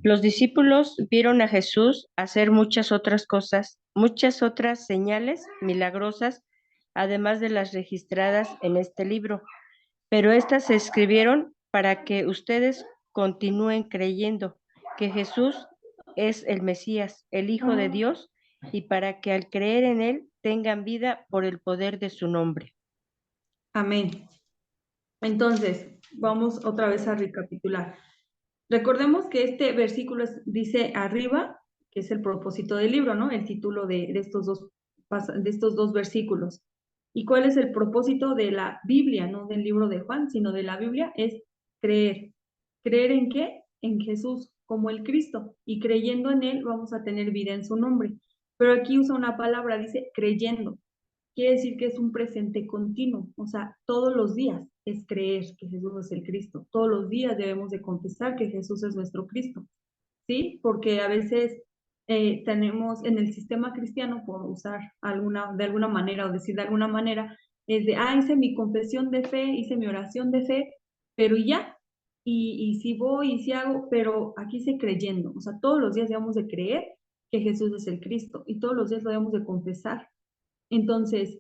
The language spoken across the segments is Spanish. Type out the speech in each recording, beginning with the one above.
Los discípulos vieron a Jesús hacer muchas otras cosas, muchas otras señales milagrosas, además de las registradas en este libro, pero estas se escribieron para que ustedes continúen creyendo que Jesús es el Mesías, el Hijo de Dios, y para que al creer en Él tengan vida por el poder de su nombre. Amén. Entonces, vamos otra vez a recapitular. Recordemos que este versículo dice arriba, que es el propósito del libro, ¿no? El título de estos dos versículos. ¿Y cuál es el propósito de la Biblia, no del libro de Juan, sino de la Biblia? Es creer. ¿Creer en qué? En Jesús como el Cristo. Y creyendo en Él vamos a tener vida en su nombre. Pero aquí usa una palabra, dice creyendo. Quiere decir que es un presente continuo, o sea, todos los días es creer que Jesús es el Cristo. Todos los días debemos de confesar que Jesús es nuestro Cristo, ¿sí? Porque a veces tenemos en el sistema cristiano, por usar de alguna manera o decir de alguna manera, es de, hice mi confesión de fe, hice mi oración de fe, pero ya, y si voy y si hago, pero aquí se creyendo, o sea, todos los días debemos de creer que Jesús es el Cristo y todos los días lo debemos de confesar. Entonces,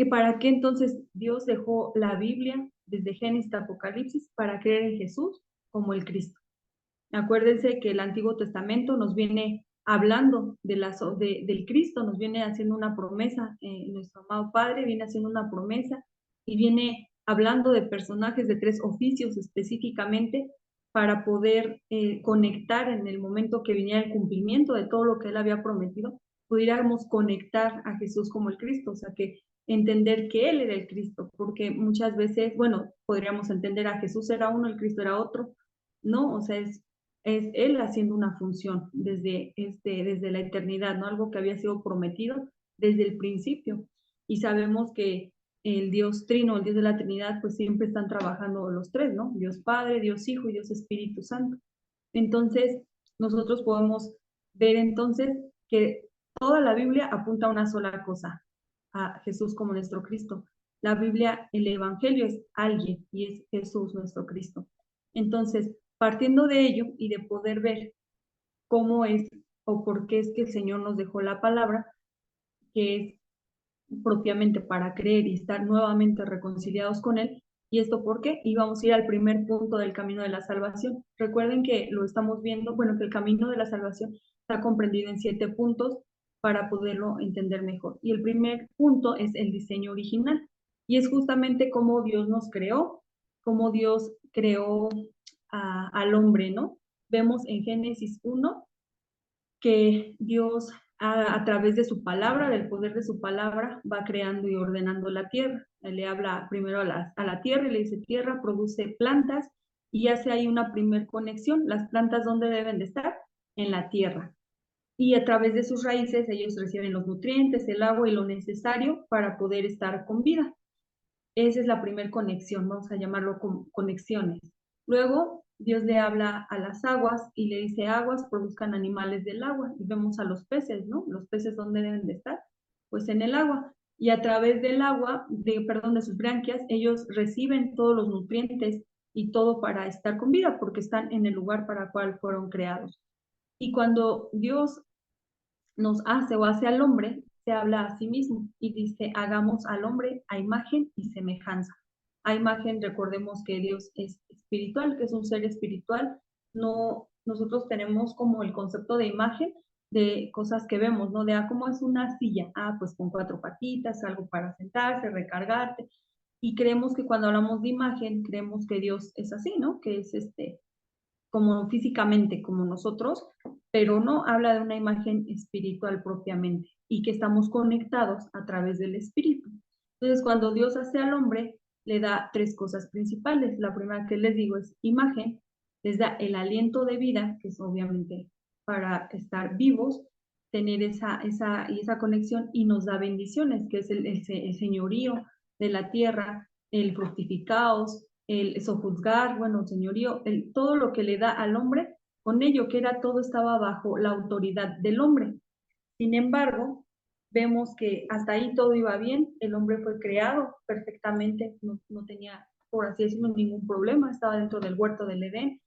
¿para qué entonces Dios dejó la Biblia desde Génesis a Apocalipsis? Para creer en Jesús como el Cristo. Acuérdense que el Antiguo Testamento nos viene hablando del Cristo, nos viene haciendo una promesa, nuestro amado Padre viene haciendo una promesa y viene hablando de personajes de 3 oficios específicamente para poder conectar en el momento que viniera el cumplimiento de todo lo que Él había prometido, pudiéramos conectar a Jesús como el Cristo, o sea que entender que Él era el Cristo, porque muchas veces, bueno, podríamos entender a Jesús era uno, el Cristo era otro, ¿no? O sea, es Él haciendo una función desde la eternidad, ¿no? Algo que había sido prometido desde el principio. Y sabemos que el Dios Trino, el Dios de la Trinidad, pues siempre están trabajando los 3, ¿no? Dios Padre, Dios Hijo y Dios Espíritu Santo. Entonces, nosotros podemos ver entonces que toda la Biblia apunta a una sola cosa, a Jesús como nuestro Cristo. La Biblia, el Evangelio es alguien y es Jesús nuestro Cristo. Entonces, partiendo de ello y de poder ver cómo es o por qué es que el Señor nos dejó la palabra, que es propiamente para creer y estar nuevamente reconciliados con Él. ¿Y esto por qué? Y vamos a ir al primer punto del camino de la salvación. Recuerden que lo estamos viendo, bueno, que el camino de la salvación está comprendido en 7 puntos para poderlo entender mejor. Y el primer punto es el diseño original. Y es justamente cómo Dios nos creó, cómo Dios creó al hombre, ¿no? Vemos en Génesis 1 que Dios a través de su palabra, del poder de su palabra, va creando y ordenando la tierra. Él le habla primero a la tierra y le dice, tierra, produce plantas y hace ahí una primer conexión. Las plantas, ¿dónde deben de estar? En la tierra. Y a través de sus raíces ellos reciben los nutrientes, el agua y lo necesario para poder estar con vida. Esa es la primera conexión, vamos a llamarlo conexiones. Luego, Dios le habla a las aguas y le dice, aguas produzcan animales del agua. Y vemos a los peces, ¿no? Los peces, ¿dónde deben de estar? Pues en el agua. Y a través del agua, de sus branquias, ellos reciben todos los nutrientes y todo para estar con vida, porque están en el lugar para el cual fueron creados. Y cuando Dios nos hace o hace al hombre, se habla a sí mismo y dice, hagamos al hombre a imagen y semejanza. A imagen, recordemos que Dios es espiritual, que es un ser espiritual. No, nosotros tenemos como el concepto de imagen de cosas que vemos, ¿no? De, ¿cómo es una silla? Pues con 4 patitas, algo para sentarse, recargarte. Y creemos que cuando hablamos de imagen, creemos que Dios es así, ¿no? Que es como físicamente, como nosotros, pero no habla de una imagen espiritual propiamente y que estamos conectados a través del espíritu. Entonces, cuando Dios hace al hombre, le da 3 cosas principales. La primera que les digo es imagen, les da el aliento de vida, que es obviamente para estar vivos, tener esa conexión y nos da bendiciones, que es el señorío de la tierra, el fructificaos, el sojuzgar, bueno, señorío, todo lo que le da al hombre, con ello que era todo estaba bajo la autoridad del hombre. Sin embargo, vemos que hasta ahí todo iba bien, el hombre fue creado perfectamente, no tenía, por así decirlo, ningún problema, estaba dentro del huerto del Edén,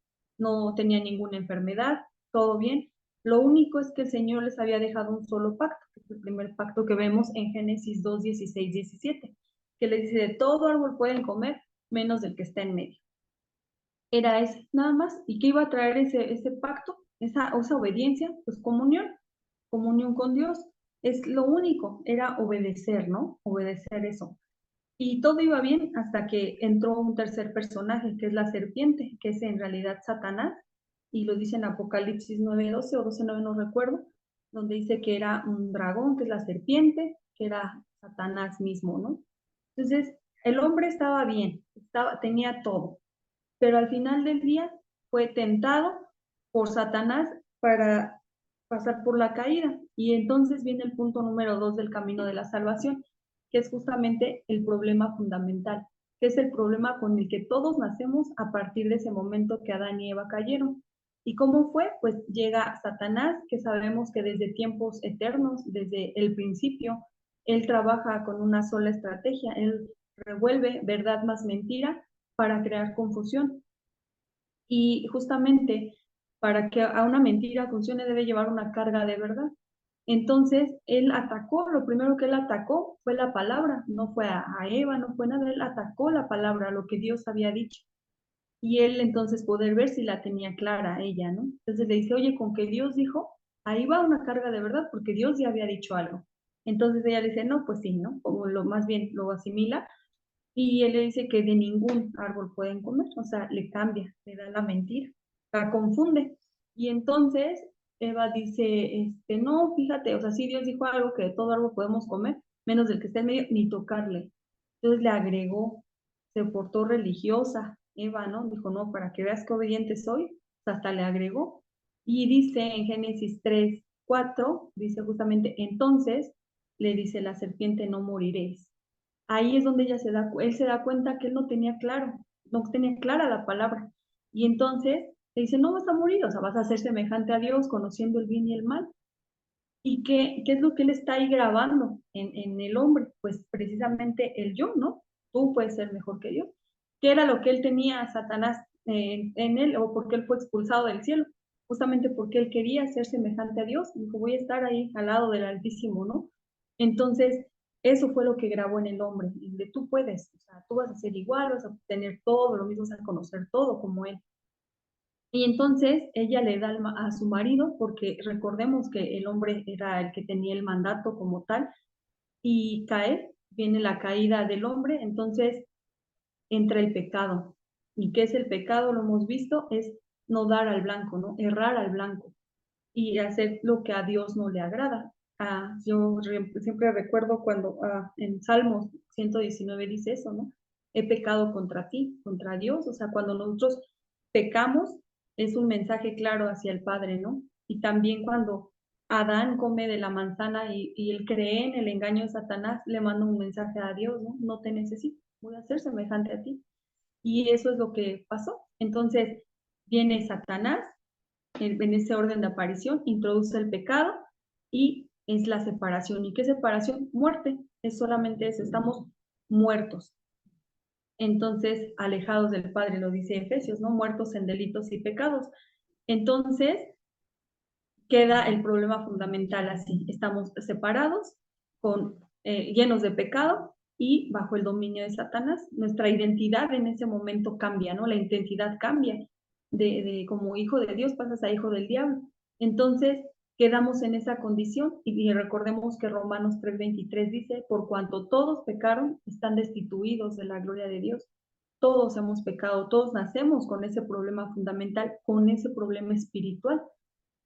no tenía ninguna enfermedad, todo bien. Lo único es que el Señor les había dejado un solo pacto, que es el primer pacto que vemos en Génesis 2, 16, 17, que les dice, de todo árbol pueden comer, menos del que está en medio. Era ese, nada más. ¿Y qué iba a traer ese pacto? Esa obediencia, pues comunión con Dios. Es lo único, era obedecer, ¿no? Obedecer eso. Y todo iba bien hasta que entró un tercer personaje, que es la serpiente, que es en realidad Satanás, y lo dice en Apocalipsis 9:12 o 12:9, no recuerdo, donde dice que era un dragón, que es la serpiente, que era Satanás mismo, ¿no? Entonces, el hombre estaba bien, tenía todo, pero al final del día fue tentado por Satanás para pasar por la caída. Y entonces viene el punto número 2 del camino de la salvación, que es justamente el problema fundamental, que es el problema con el que todos nacemos a partir de ese momento que Adán y Eva cayeron. ¿Y cómo fue? Pues llega Satanás, que sabemos que desde tiempos eternos, desde el principio, él trabaja con una sola estrategia, él revuelve verdad más mentira para crear confusión. Y justamente para que a una mentira funcione debe llevar una carga de verdad. Entonces, él atacó, lo primero que él atacó fue la palabra, no fue a Eva, no fue nada, él atacó la palabra, lo que Dios había dicho. Y él entonces poder ver si la tenía clara ella, ¿no? Entonces le dice, oye, con que Dios dijo, ahí va una carga de verdad, porque Dios ya había dicho algo. Entonces ella le dice, no, pues sí, ¿no? Como lo más bien lo asimila, y él le dice que de ningún árbol pueden comer, o sea, le cambia, le da la mentira, la confunde. Y entonces Eva dice, no, fíjate, o sea, sí Dios dijo algo que de todo árbol podemos comer, menos del que está en medio, ni tocarle. Entonces le agregó, se portó religiosa, Eva, ¿no? Dijo, no, para que veas qué obediente soy, hasta le agregó. Y dice en Génesis 3:4, dice justamente, entonces le dice la serpiente, no moriréis. Ahí es donde él se da cuenta que él no tenía claro, no tenía clara la palabra. Y entonces le dice, no vas a morir, o sea, vas a ser semejante a Dios, conociendo el bien y el mal. ¿Y qué es lo que él está ahí grabando en el hombre? Pues precisamente el yo, ¿no? Tú puedes ser mejor que Dios. ¿Qué era lo que él tenía Satanás en él o por qué él fue expulsado del cielo? Justamente porque él quería ser semejante a Dios. Dijo, voy a estar ahí al lado del Altísimo, ¿no? Entonces, eso fue lo que grabó en el hombre. Y de tú puedes, o sea, tú vas a ser igual, vas a tener todo, lo mismo, vas a conocer todo como él. Y entonces ella le da a su marido, porque recordemos que el hombre era el que tenía el mandato como tal, y cae, viene la caída del hombre, entonces entra el pecado. ¿Y qué es el pecado? Lo hemos visto, es no dar al blanco, ¿no? Errar al blanco y hacer lo que a Dios no le agrada. Yo siempre recuerdo cuando en Salmos 119 dice eso, ¿no? He pecado contra ti, contra Dios. O sea, cuando nosotros pecamos es un mensaje claro hacia el Padre, ¿no? Y también cuando Adán come de la manzana y él cree en el engaño de Satanás, le manda un mensaje a Dios, ¿no? No te necesito, voy a ser semejante a ti. Y eso es lo que pasó. Entonces viene Satanás en ese orden de aparición, introduce el pecado y es la separación. ¿Y qué separación? Muerte. Es solamente eso, estamos muertos. Entonces, alejados del Padre, lo dice Efesios, ¿no? Muertos en delitos y pecados. Entonces, queda el problema fundamental así. Estamos separados, llenos de pecado y bajo el dominio de Satanás. Nuestra identidad en ese momento cambia, ¿no? La identidad cambia. Como hijo de Dios pasas a hijo del diablo. Entonces, quedamos en esa condición y recordemos que Romanos 3:23 dice, por cuanto todos pecaron, están destituidos de la gloria de Dios. Todos hemos pecado, todos nacemos con ese problema fundamental, con ese problema espiritual.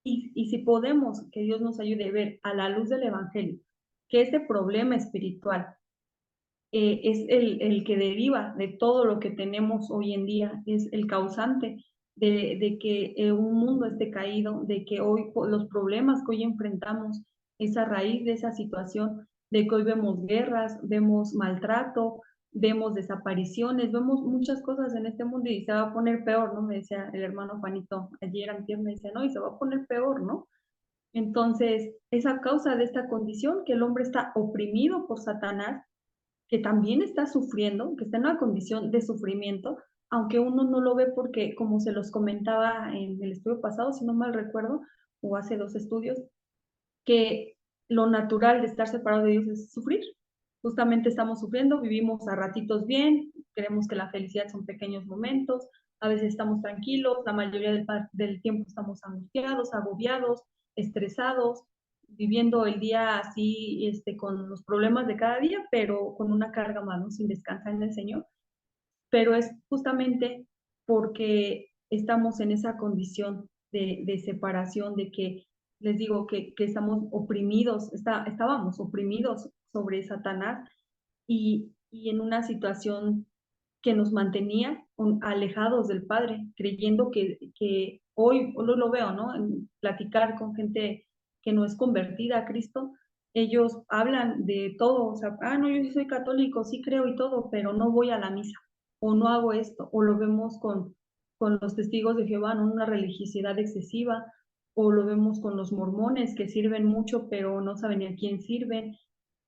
Y si podemos, que Dios nos ayude a ver a la luz del Evangelio que ese problema espiritual es el que deriva de todo lo que tenemos hoy en día, es el causante de que un mundo esté caído, de que hoy los problemas que hoy enfrentamos es a raíz de esa situación, de que hoy vemos guerras, vemos maltrato, vemos desapariciones, vemos muchas cosas en este mundo y se va a poner peor, ¿no? Me decía el hermano Juanito ayer, antier, me decía, no, y se va a poner peor, ¿no? Entonces, es a causa de esta condición que el hombre está oprimido por Satanás, que también está sufriendo, que está en una condición de sufrimiento, aunque uno no lo ve porque, como se los comentaba en el estudio pasado, si no mal recuerdo, o hace 2 estudios, que lo natural de estar separado de Dios es sufrir. Justamente estamos sufriendo, vivimos a ratitos bien, creemos que la felicidad son pequeños momentos, a veces estamos tranquilos, la mayoría del tiempo estamos angustiados, agobiados, estresados, viviendo el día así, con los problemas de cada día, pero con una carga más, ¿no? Sin descansar en el Señor. Pero es justamente porque estamos en esa condición de separación, de que les digo que estamos oprimidos, estábamos oprimidos sobre Satanás y en una situación que nos mantenía alejados del Padre, creyendo que hoy lo veo, ¿no? En platicar con gente que no es convertida a Cristo, ellos hablan de todo, o sea, no, yo sí soy católico, sí creo y todo, pero no voy a la misa, o no hago esto, o lo vemos con los testigos de Jehová, ¿no? Una religiosidad excesiva, o lo vemos con los mormones que sirven mucho, pero no saben ni a quién sirven,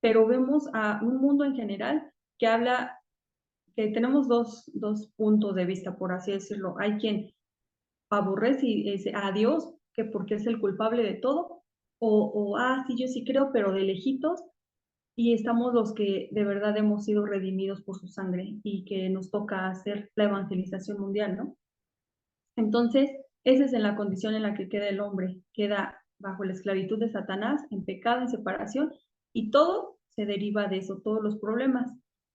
pero vemos a un mundo en general que habla, que tenemos dos puntos de vista, por así decirlo. Hay quien aborrece a Dios, que porque es el culpable de todo, sí, yo sí creo, pero de lejitos, y estamos los que de verdad hemos sido redimidos por su sangre y que nos toca hacer la evangelización mundial, ¿no? Entonces, esa es en la condición en la que queda el hombre, queda bajo la esclavitud de Satanás, en pecado, en separación, y todo se deriva de eso, todos los problemas.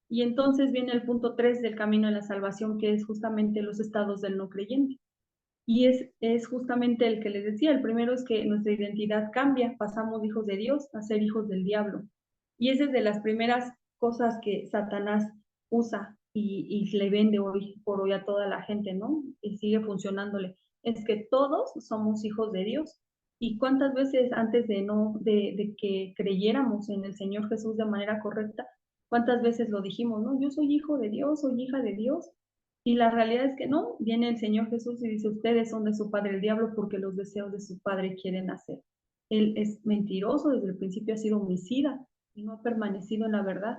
Y entonces viene el punto 3 del camino de la salvación, que es justamente los estados del no creyente. Y es justamente el que les decía, el primero es que nuestra identidad cambia, pasamos de hijos de Dios a ser hijos del diablo. Y esa es de las primeras cosas que Satanás usa y le vende hoy por hoy a toda la gente, ¿no? Y sigue funcionándole. Es que todos somos hijos de Dios. ¿Y cuántas veces antes de que creyéramos en el Señor Jesús de manera correcta, cuántas veces lo dijimos, no? Yo soy hijo de Dios, soy hija de Dios. Y la realidad es que no, viene el Señor Jesús y dice, ustedes son de su padre el diablo porque los deseos de su padre quieren hacer. Él es mentiroso, desde el principio ha sido homicida y no ha permanecido en la verdad.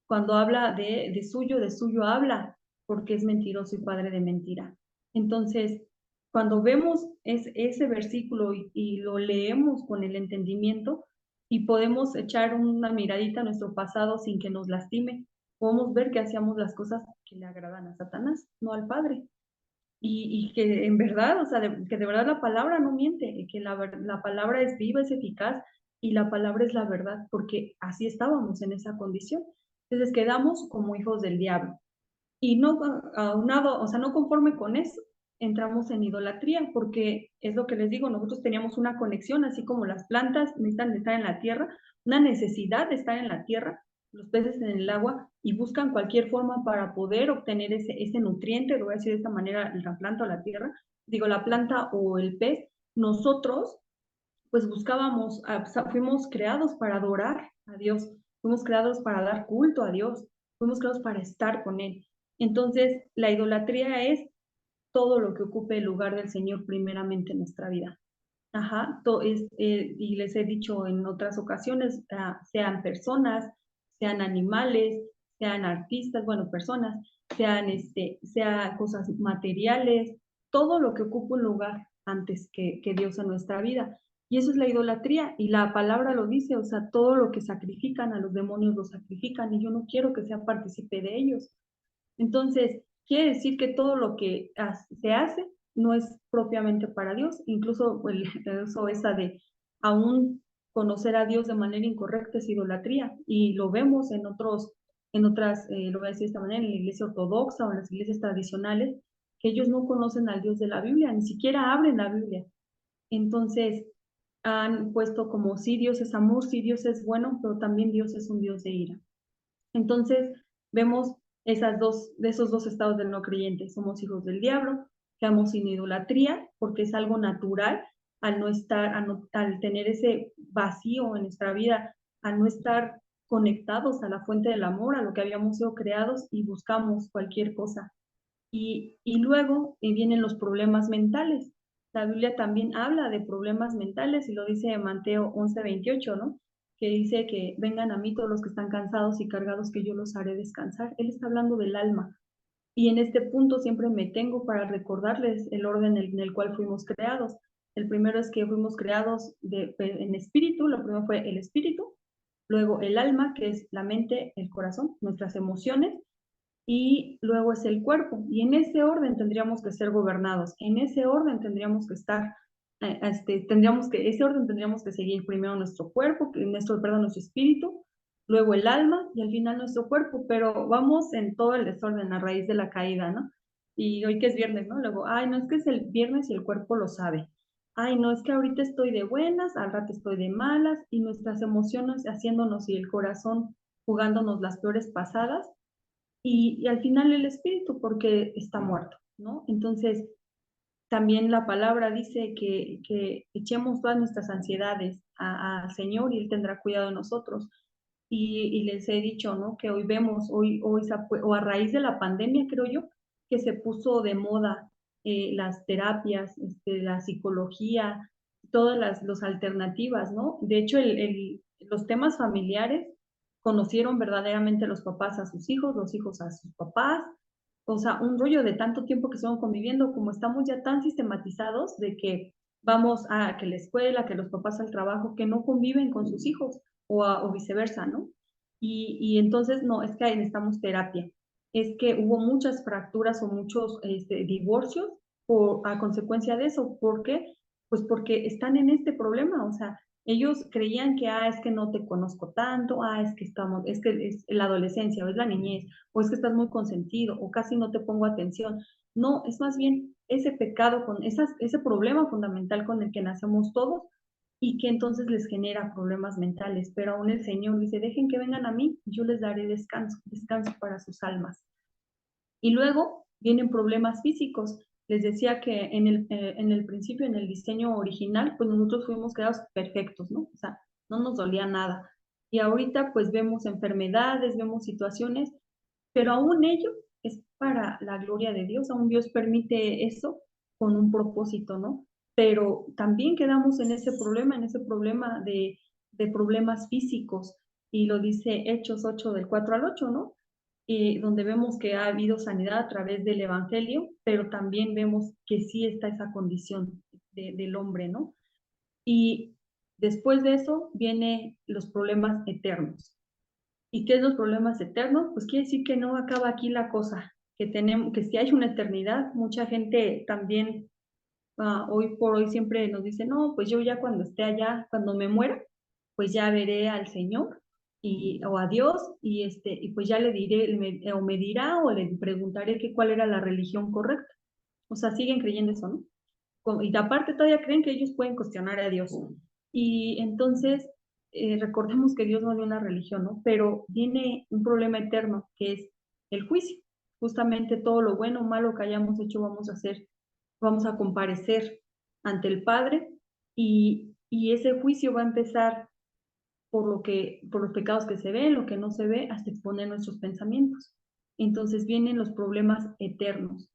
Cuando habla de suyo habla, porque es mentiroso y padre de mentira. Entonces, cuando vemos ese versículo y lo leemos con el entendimiento y podemos echar una miradita a nuestro pasado sin que nos lastime, podemos ver que hacíamos las cosas que le agradan a Satanás, no al Padre. Y que en verdad, o sea, que de verdad la palabra no miente, que la palabra es viva, es eficaz y la palabra es la verdad, porque así estábamos en esa condición. Entonces quedamos como hijos del diablo. Y no aunado, o sea, no conforme con eso, entramos en idolatría, porque es lo que les digo, nosotros teníamos una conexión, así como las plantas necesitan estar en la tierra, una necesidad de estar en la tierra, los peces en el agua, y buscan cualquier forma para poder obtener ese nutriente, lo voy a decir de esta manera, la planta o la tierra, digo, la planta o el pez, nosotros pues buscábamos, fuimos creados para adorar a Dios, fuimos creados para dar culto a Dios, fuimos creados para estar con Él. Entonces, la idolatría es todo lo que ocupe el lugar del Señor primeramente en nuestra vida. Ajá, y les he dicho en otras ocasiones, sean personas, sean animales, sean artistas, bueno, personas, sea cosas materiales, todo lo que ocupa un lugar antes que Dios en nuestra vida. Y eso es la idolatría, y la palabra lo dice, o sea, todo lo que sacrifican a los demonios lo sacrifican, y yo no quiero que sea partícipe de ellos. Entonces, quiere decir que todo lo que se hace no es propiamente para Dios, incluso el uso esa de aún conocer a Dios de manera incorrecta es idolatría, y lo vemos en otras, lo voy a decir de esta manera, en la iglesia ortodoxa o en las iglesias tradicionales, que ellos no conocen al Dios de la Biblia, ni siquiera abren la Biblia. Entonces, han puesto como sí, Dios es amor, sí, Dios es bueno, pero también Dios es un Dios de ira. Entonces, vemos de esos dos estados del no creyente. Somos hijos del diablo, quedamos sin idolatría, porque es algo natural al no estar, al tener ese vacío en nuestra vida, al no estar conectados a la fuente del amor, a lo que habíamos sido creados y buscamos cualquier cosa. Y luego vienen los problemas mentales. La Biblia también habla de problemas mentales y lo dice en Mateo 11:28, ¿no? Que dice que vengan a mí todos los que están cansados y cargados, que yo los haré descansar. Él está hablando del alma. Y en este punto siempre me tengo para recordarles el orden en el cual fuimos creados. El primero es que fuimos creados en espíritu, lo primero fue el espíritu, luego el alma, que es la mente, el corazón, nuestras emociones, y luego es el cuerpo. Y en ese orden tendríamos que ser gobernados, en ese orden tendríamos que estar, ese orden tendríamos que seguir primero nuestro cuerpo, nuestro espíritu, luego el alma y al final nuestro cuerpo, pero vamos en todo el desorden a raíz de la caída, ¿no? Y hoy que es viernes, ¿no? Luego, ay, no es que es el viernes y el cuerpo lo sabe. Ay, no es que ahorita estoy de buenas, al rato estoy de malas y nuestras emociones haciéndonos y el corazón jugándonos las peores pasadas y al final el espíritu porque está muerto, ¿no? Entonces, también la palabra dice que echemos todas nuestras ansiedades al Señor y Él tendrá cuidado de nosotros. Y les he dicho, ¿no? Que hoy vemos, o a raíz de la pandemia, creo yo, que se puso de moda las terapias, la psicología, todas las alternativas, ¿no? De hecho, los temas familiares conocieron verdaderamente los papás a sus hijos, los hijos a sus papás, o sea, un rollo de tanto tiempo que estamos conviviendo, como estamos ya tan sistematizados de que vamos a que la escuela, que los papás al trabajo, que no conviven con sus hijos o viceversa, ¿no? Y entonces, no, es que ahí necesitamos terapia. Es que hubo muchas fracturas o muchos divorcios a consecuencia de eso. ¿Por qué? Pues porque están en este problema, o sea, ellos creían que, es que no te conozco tanto, es que es la adolescencia o es la niñez, o es que estás muy consentido, o casi no te pongo atención. No, es más bien ese pecado, ese problema fundamental con el que nacemos todos y que entonces les genera problemas mentales. Pero aún el Señor dice, dejen que vengan a mí, yo les daré descanso, descanso para sus almas. Y luego vienen problemas físicos. Les decía que en el principio, en el diseño original, pues nosotros fuimos creados perfectos, ¿no? O sea, no nos dolía nada. Y ahorita pues vemos enfermedades, vemos situaciones, pero aún ello es para la gloria de Dios, aún Dios permite eso con un propósito, ¿no? Pero también quedamos en ese problema de problemas físicos, y lo dice Hechos 8 del 4 al 8, ¿no? Donde vemos que ha habido sanidad a través del Evangelio, pero también vemos que sí está esa condición del hombre, ¿no? Y después de eso vienen los problemas eternos. ¿Y qué es los problemas eternos? Pues quiere decir que no acaba aquí la cosa, que si hay una eternidad, mucha gente también hoy por hoy siempre nos dice, no, pues yo ya cuando esté allá, cuando me muera, pues ya veré al Señor o a Dios y pues ya le diré, o me dirá o le preguntaré cuál era la religión correcta. O sea, siguen creyendo eso, ¿no? Y aparte todavía creen que ellos pueden cuestionar a Dios. Y entonces, recordemos que Dios no dio una religión, ¿no? Pero viene un problema eterno, que es el juicio. Justamente todo lo bueno o malo que hayamos hecho vamos a comparecer ante el Padre y ese juicio va a empezar por los pecados que se ven, lo que no se ve, hasta exponer nuestros pensamientos. Entonces vienen los problemas eternos.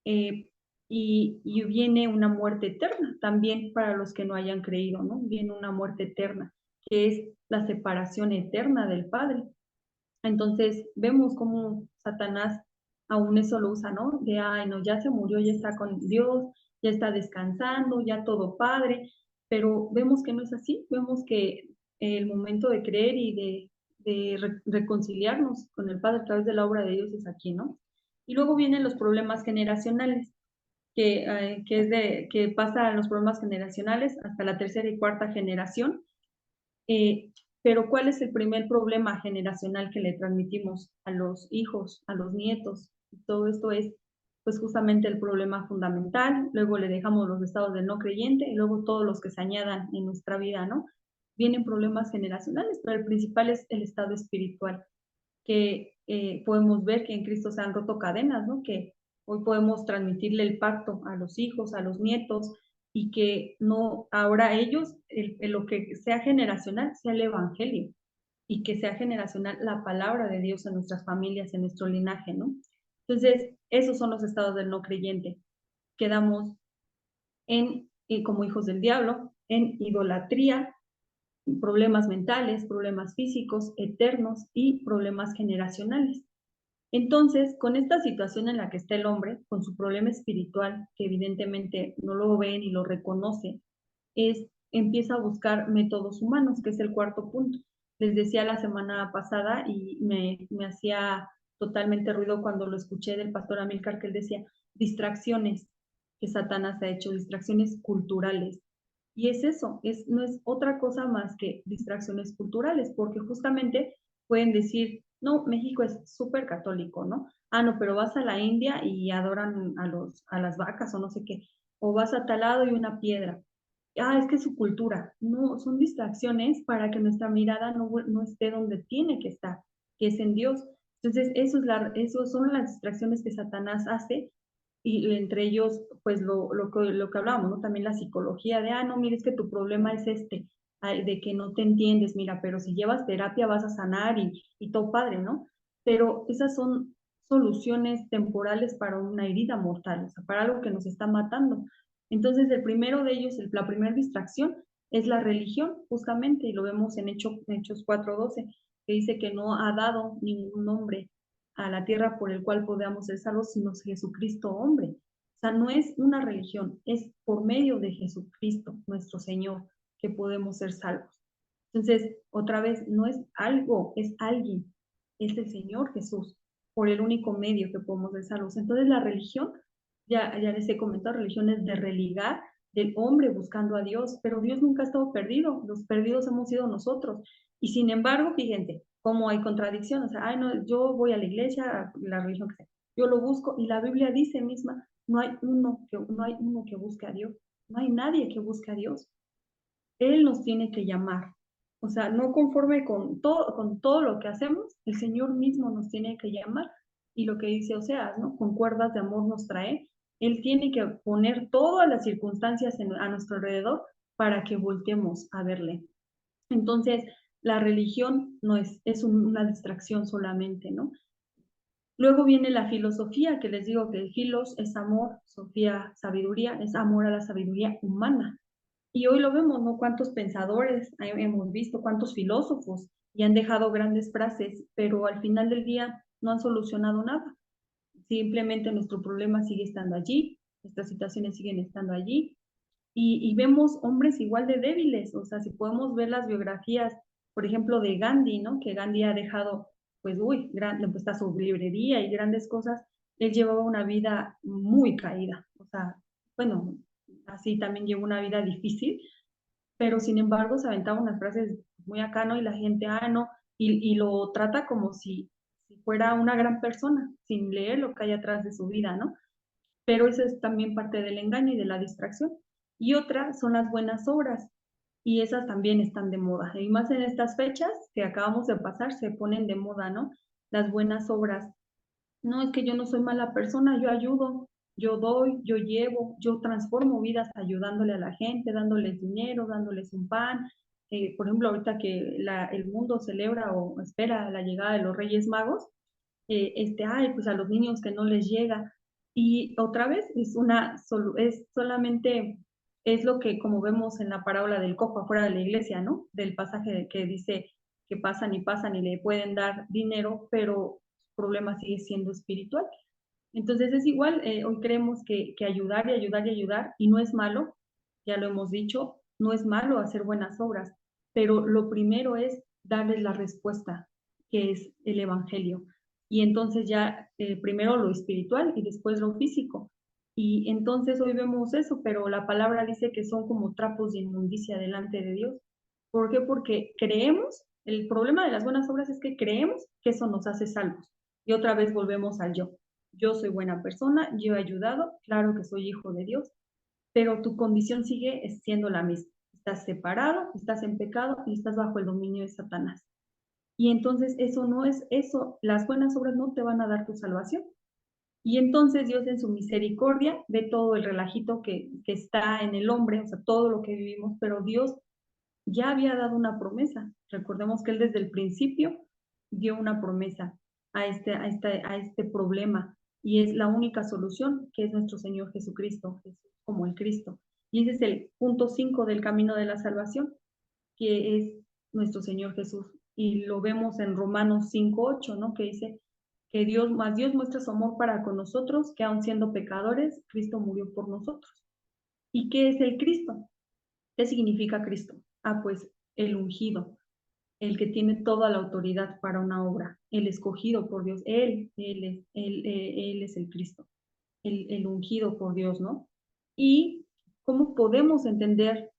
Eh, y viene una muerte eterna también para los que no hayan creído, ¿no? Viene una muerte eterna, que es la separación eterna del Padre. Entonces vemos cómo Satanás aún eso lo usa, ¿no? De, ay, no, ya se murió, ya está con Dios, ya está descansando, ya todo padre, pero vemos que no es así, vemos que el momento de creer y de reconciliarnos con el Padre a través de la obra de Dios es aquí, ¿no? Y luego vienen los problemas generacionales, que pasa a los problemas generacionales hasta la tercera y cuarta generación. Eh, pero ¿cuál es el primer problema generacional que le transmitimos a los hijos, a los nietos? Todo esto es, pues justamente el problema fundamental, luego le dejamos los estados del no creyente y luego todos los que se añadan en nuestra vida, ¿no? Vienen problemas generacionales, pero el principal es el estado espiritual, que podemos ver que en Cristo se han roto cadenas, ¿no? Que hoy podemos transmitirle el pacto a los hijos, a los nietos, y que no, ahora ellos, lo que sea generacional, sea el Evangelio, y que sea generacional la palabra de Dios en nuestras familias, en nuestro linaje, ¿no? Entonces, esos son los estados del no creyente. Quedamos como hijos del diablo, en idolatría, problemas mentales, problemas físicos, eternos y problemas generacionales. Entonces, con esta situación en la que está el hombre, con su problema espiritual, que evidentemente no lo ve ni lo reconoce, empieza a buscar métodos humanos, que es el cuarto punto. Les decía la semana pasada y me hacía totalmente ruido cuando lo escuché del pastor Amílcar, que él decía, distracciones que Satanás ha hecho, distracciones culturales. Y es eso, no es otra cosa más que distracciones culturales, porque justamente pueden decir, no, México es súper católico, ¿no? Ah, no, pero vas a la India y adoran a las vacas o no sé qué, o vas a tal lado y una piedra. Ah, es que es su cultura. No, son distracciones para que nuestra mirada no esté donde tiene que estar, que es en Dios. Entonces, eso son las distracciones que Satanás hace y entre ellos, pues lo que hablábamos, ¿no? También la psicología de, ah, no, mira, es que tu problema es de que no te entiendes, mira, pero si llevas terapia vas a sanar y todo padre, ¿no? Pero esas son soluciones temporales para una herida mortal, o sea, para algo que nos está matando. Entonces, el primero de ellos, la primera distracción, es la religión, justamente, y lo vemos en Hechos 4:12, que dice que no ha dado ningún nombre a la tierra por el cual podamos ser salvos, sino Jesucristo hombre. O sea, no es una religión, es por medio de Jesucristo, nuestro Señor, que podemos ser salvos. Entonces, otra vez, no es algo, es alguien, es el Señor Jesús, por el único medio que podemos ser salvos. Entonces, la religión, ya les he comentado, religiones de religar, del hombre buscando a Dios, pero Dios nunca ha estado perdido, los perdidos hemos sido nosotros. Y sin embargo, fíjense, cómo hay contradicción, o sea, ay, no, yo voy a la iglesia, a la religión que sea, yo lo busco, y la Biblia dice misma, no hay uno que busque a Dios, no hay nadie que busque a Dios. Él nos tiene que llamar. O sea, no conforme con todo lo que hacemos, el Señor mismo nos tiene que llamar. Y lo que dice Oseas, ¿no? Con cuerdas de amor nos trae. Él tiene que poner todas las circunstancias a nuestro alrededor para que voltemos a verle. Entonces, la religión no es una distracción solamente, ¿no? Luego viene la filosofía, que les digo que el filos es amor, sofía, sabiduría, es amor a la sabiduría humana. Y hoy lo vemos, ¿no? Cuántos pensadores hemos visto, cuántos filósofos, y han dejado grandes frases, pero al final del día no han solucionado nada. Simplemente nuestro problema sigue estando allí, nuestras situaciones siguen estando allí, y vemos hombres igual de débiles, o sea, si podemos ver las biografías, por ejemplo, de Gandhi, ¿no? Que Gandhi ha dejado, pues, pues está su librería y grandes cosas, él llevaba una vida muy caída, o sea, bueno, así también llevó una vida difícil, pero sin embargo se aventaba unas frases muy acá, ¿no? Y la gente, ah, no, y lo trata como si fuera una gran persona, sin leer lo que hay atrás de su vida, ¿no? Pero eso es también parte del engaño y de la distracción. Y otra son las buenas obras, y esas también están de moda. Y más en estas fechas que acabamos de pasar, se ponen de moda, ¿no? Las buenas obras. No, es que yo no soy mala persona, yo ayudo, yo doy, yo llevo, yo transformo vidas ayudándole a la gente, dándoles dinero, dándoles un pan. Por ejemplo, ahorita que el mundo celebra o espera la llegada de los Reyes Magos, ay, pues a los niños que no les llega. Y otra vez es solamente, es lo que como vemos en la parábola del cojo afuera de la iglesia, ¿no? Del pasaje que dice que pasan y pasan y le pueden dar dinero, pero su problema sigue siendo espiritual. Entonces es igual, hoy creemos que ayudar y ayudar y ayudar, y no es malo, ya lo hemos dicho, no es malo hacer buenas obras, pero lo primero es darles la respuesta, que es el Evangelio. Y entonces ya primero lo espiritual y después lo físico. Y entonces hoy vemos eso, pero la palabra dice que son como trapos de inmundicia delante de Dios. ¿Por qué? Porque creemos, el problema de las buenas obras es que creemos que eso nos hace salvos. Y otra vez volvemos al yo. Yo soy buena persona, yo he ayudado, claro que soy hijo de Dios, pero tu condición sigue siendo la misma. Estás separado, estás en pecado y estás bajo el dominio de Satanás. Y entonces eso no es eso, las buenas obras no te van a dar tu salvación. Y entonces Dios en su misericordia ve todo el relajito que está en el hombre, o sea, todo lo que vivimos, pero Dios ya había dado una promesa. Recordemos que Él desde el principio dio una promesa a este problema y es la única solución, que es nuestro Señor Jesucristo, Jesús como el Cristo. Y ese es el punto 5 del camino de la salvación, que es nuestro Señor Jesús. Y lo vemos en Romanos 5:8, ¿no? Que dice que Dios muestra su amor para con nosotros, que aun siendo pecadores, Cristo murió por nosotros. ¿Y qué es el Cristo? ¿Qué significa Cristo? Pues el ungido, el que tiene toda la autoridad para una obra, el escogido por Dios, él es el Cristo, el ungido por Dios, ¿no? Y cómo podemos entender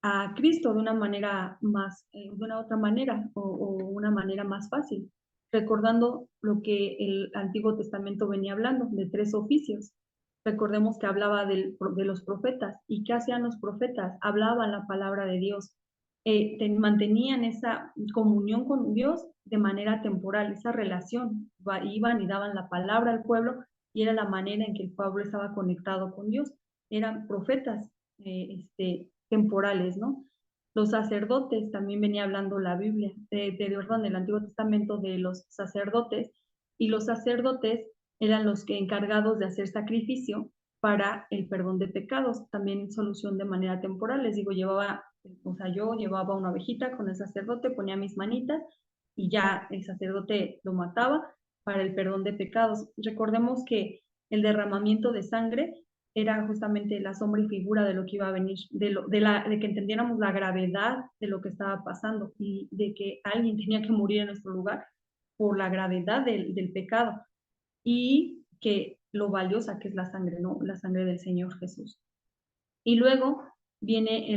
a Cristo de una manera más, de una otra manera o una manera más fácil, recordando lo que el Antiguo Testamento venía hablando, de 3 oficios. Recordemos que hablaba de los profetas. ¿Y qué hacían los profetas? Hablaban la palabra de Dios, mantenían esa comunión con Dios de manera temporal, esa relación. Iban y daban la palabra al pueblo y era la manera en que el pueblo estaba conectado con Dios. Eran profetas temporales, ¿no? Los sacerdotes, también venía hablando la Biblia, perdón, el Antiguo Testamento de los sacerdotes, y los sacerdotes eran los que encargados de hacer sacrificio para el perdón de pecados, también solución de manera temporal. Les digo, yo llevaba una ovejita con el sacerdote, ponía mis manitas y ya el sacerdote lo mataba para el perdón de pecados. Recordemos que el derramamiento de sangre era justamente la sombra y figura de lo que iba a venir, de que entendiéramos la gravedad de lo que estaba pasando y de que alguien tenía que morir en nuestro lugar por la gravedad del pecado y que lo valiosa que es la sangre, ¿no? La sangre del Señor Jesús. Y luego viene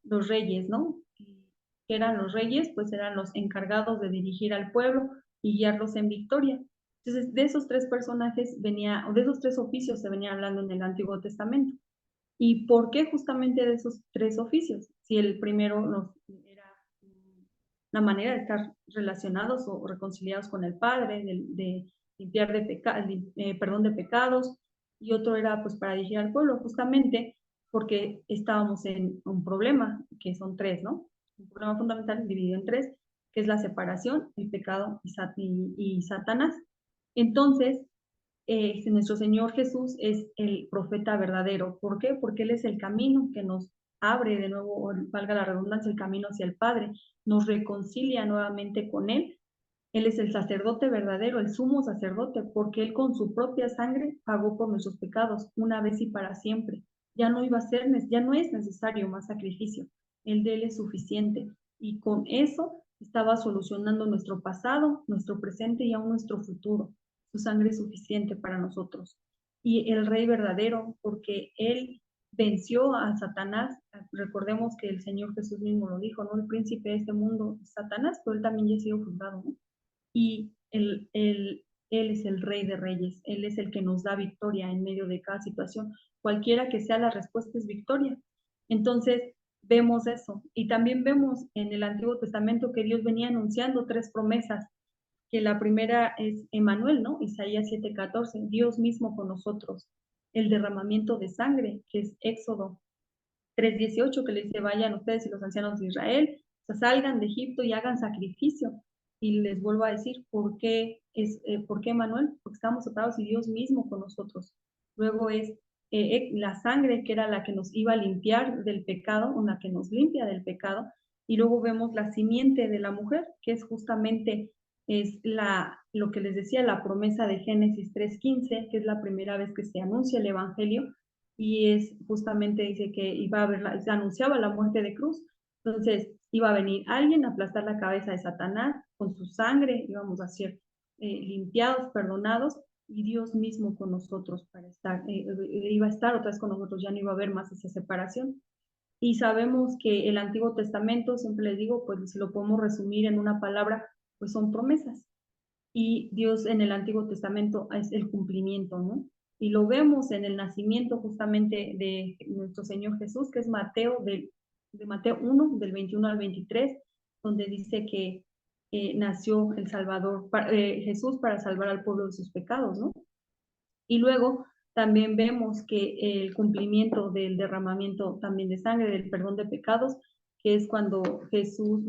los reyes, ¿no? ¿Qué eran los reyes? Pues eran los encargados de dirigir al pueblo y guiarlos en victoria. Entonces, de esos 3 personajes o de esos 3 oficios se venía hablando en el Antiguo Testamento. ¿Y por qué justamente de esos 3 oficios? Si el primero era la manera de estar relacionados o reconciliados con el Padre, de limpiar perdón de pecados, y otro era pues para dirigir al pueblo, justamente porque estábamos en un problema, que son 3, ¿no? Un problema fundamental dividido en 3, que es la separación, el pecado y Satanás. Entonces, nuestro Señor Jesús es el profeta verdadero. ¿Por qué? Porque Él es el camino que nos abre de nuevo, valga la redundancia, el camino hacia el Padre, nos reconcilia nuevamente con Él. Él es el sacerdote verdadero, el sumo sacerdote, porque Él con su propia sangre pagó por nuestros pecados una vez y para siempre. Ya no ya no es necesario más sacrificio. El de Él es suficiente. Y con eso estaba solucionando nuestro pasado, nuestro presente y aún nuestro futuro. Su sangre es suficiente para nosotros. Y el Rey verdadero, porque Él venció a Satanás. Recordemos que el Señor Jesús mismo lo dijo, ¿no? El príncipe de este mundo es Satanás, pero Él también ya ha sido juzgado, ¿no? Y Él es el Rey de Reyes, Él es el que nos da victoria en medio de cada situación. Cualquiera que sea la respuesta es victoria. Entonces, vemos eso. Y también vemos en el Antiguo Testamento que Dios venía anunciando 3 promesas, que la primera es Emmanuel, ¿no? Isaías 7:14, Dios mismo con nosotros. El derramamiento de sangre, que es Éxodo 3:18, que le dice, vayan ustedes y los ancianos de Israel, o sea, salgan de Egipto y hagan sacrificio. Y les vuelvo a decir, ¿por qué Manuel? Porque estamos separados y Dios mismo con nosotros. Luego es la sangre, que era la que nos iba a limpiar del pecado, o la que nos limpia del pecado. Y luego vemos la simiente de la mujer, que es justamente lo que les decía, la promesa de Génesis 3:15, que es la primera vez que se anuncia el Evangelio, y es justamente dice que iba a haber, se anunciaba la muerte de cruz, entonces iba a venir alguien a aplastar la cabeza de Satanás con su sangre, íbamos a ser limpiados, perdonados, y Dios mismo con nosotros para estar, iba a estar otra vez con nosotros, ya no iba a haber más esa separación. Y sabemos que el Antiguo Testamento, siempre les digo, pues si lo podemos resumir en una palabra, pues son promesas. Y Dios en el Antiguo Testamento es el cumplimiento, ¿no? Y lo vemos en el nacimiento justamente de nuestro Señor Jesús, que es de Mateo 1, del 21 al 23, donde dice que nació el Salvador, Jesús para salvar al pueblo de sus pecados, ¿no? Y luego también vemos que el cumplimiento del derramamiento también de sangre, del perdón de pecados, que es cuando Jesús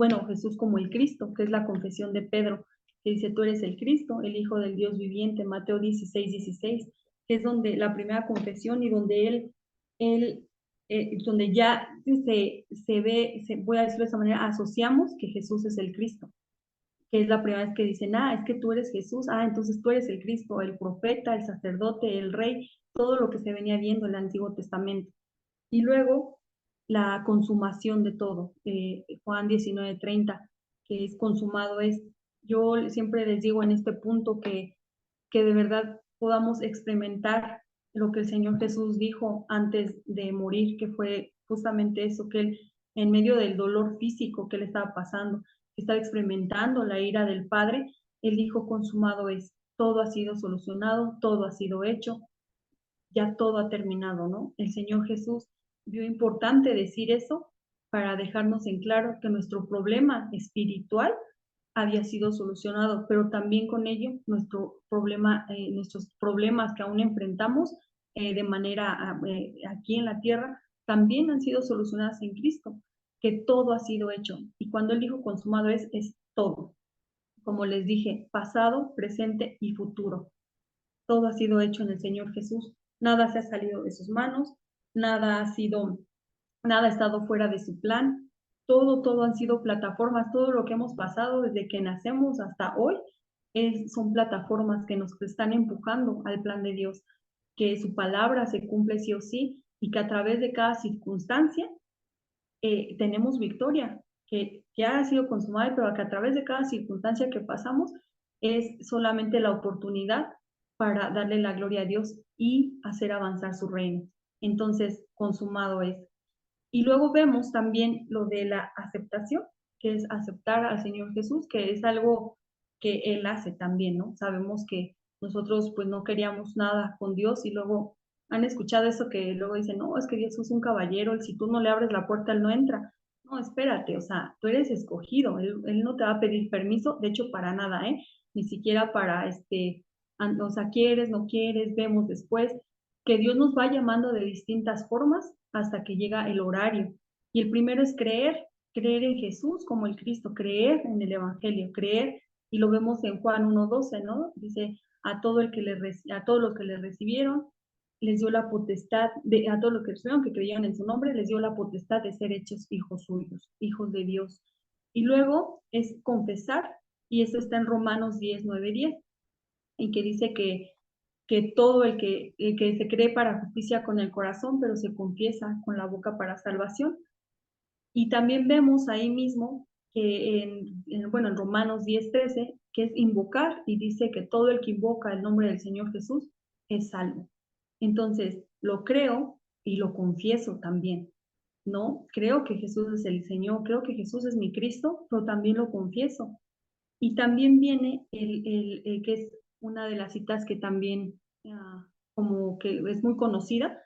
como el Cristo, que es la confesión de Pedro, que dice, tú eres el Cristo, el Hijo del Dios viviente, Mateo 16:16, que es donde la primera confesión y donde donde ya voy a decirlo de esa manera, asociamos que Jesús es el Cristo. que es la primera vez que dicen, es que tú eres Jesús, entonces tú eres el Cristo, el profeta, el sacerdote, el rey, todo lo que se venía viendo en el Antiguo Testamento. Y luego la consumación de todo, Juan 19:30, que es consumado es. Yo siempre les digo en este punto que de verdad podamos experimentar lo que el Señor Jesús dijo antes de morir, que fue justamente eso, que él, en medio del dolor físico que le estaba pasando, que estaba experimentando la ira del Padre, él dijo, consumado es, todo ha sido solucionado, todo ha sido hecho, ya todo ha terminado, ¿no? El Señor Jesús vio importante decir eso para dejarnos en claro que nuestro problema espiritual había sido solucionado, pero también con ello nuestros problemas que aún enfrentamos de manera aquí en la tierra también han sido solucionados en Cristo, que todo ha sido hecho. Y cuando Él dijo consumado es todo. Como les dije, pasado, presente y futuro. Todo ha sido hecho en el Señor Jesús. Nada se ha salido de sus manos, nada ha estado fuera de su plan. Todo han sido plataformas, todo lo que hemos pasado desde que nacemos hasta hoy son plataformas que nos están empujando al plan de Dios, que su palabra se cumple sí o sí y que a través de cada circunstancia tenemos victoria, que ya ha sido consumada, pero que a través de cada circunstancia que pasamos es solamente la oportunidad para darle la gloria a Dios y hacer avanzar su reino. Entonces, consumado es. Y luego vemos también lo de la aceptación, que es aceptar al Señor Jesús, que es algo que Él hace también, ¿no? Sabemos que nosotros pues no queríamos nada con Dios y luego han escuchado eso que luego dicen, no, es que Dios es un caballero, si tú no le abres la puerta, Él no entra. No, espérate, o sea, tú eres escogido, él no te va a pedir permiso, de hecho, para nada, ¿eh? Ni siquiera para, o sea, quieres, no quieres, vemos después, que Dios nos va llamando de distintas formas hasta que llega el horario. Y el primero es creer en Jesús como el Cristo, creer en el Evangelio, creer, y lo vemos en Juan 1:12, ¿no? Dice, a todos los que le recibieron, les dio la potestad, a todos los que recibieron, que creían en su nombre, les dio la potestad de ser hechos hijos suyos, hijos de Dios. Y luego es confesar, y eso está en Romanos 10:9-10, en que dice que todo el que se cree para justicia con el corazón, pero se confiesa con la boca para salvación. Y también vemos ahí mismo que en Romanos 10:13, que es invocar, y dice que todo el que invoca el nombre del Señor Jesús es salvo. Entonces, lo creo y lo confieso también, ¿no? Creo que Jesús es el Señor, creo que Jesús es mi Cristo, pero también lo confieso. Y también viene el que es una de las citas que también como que es muy conocida,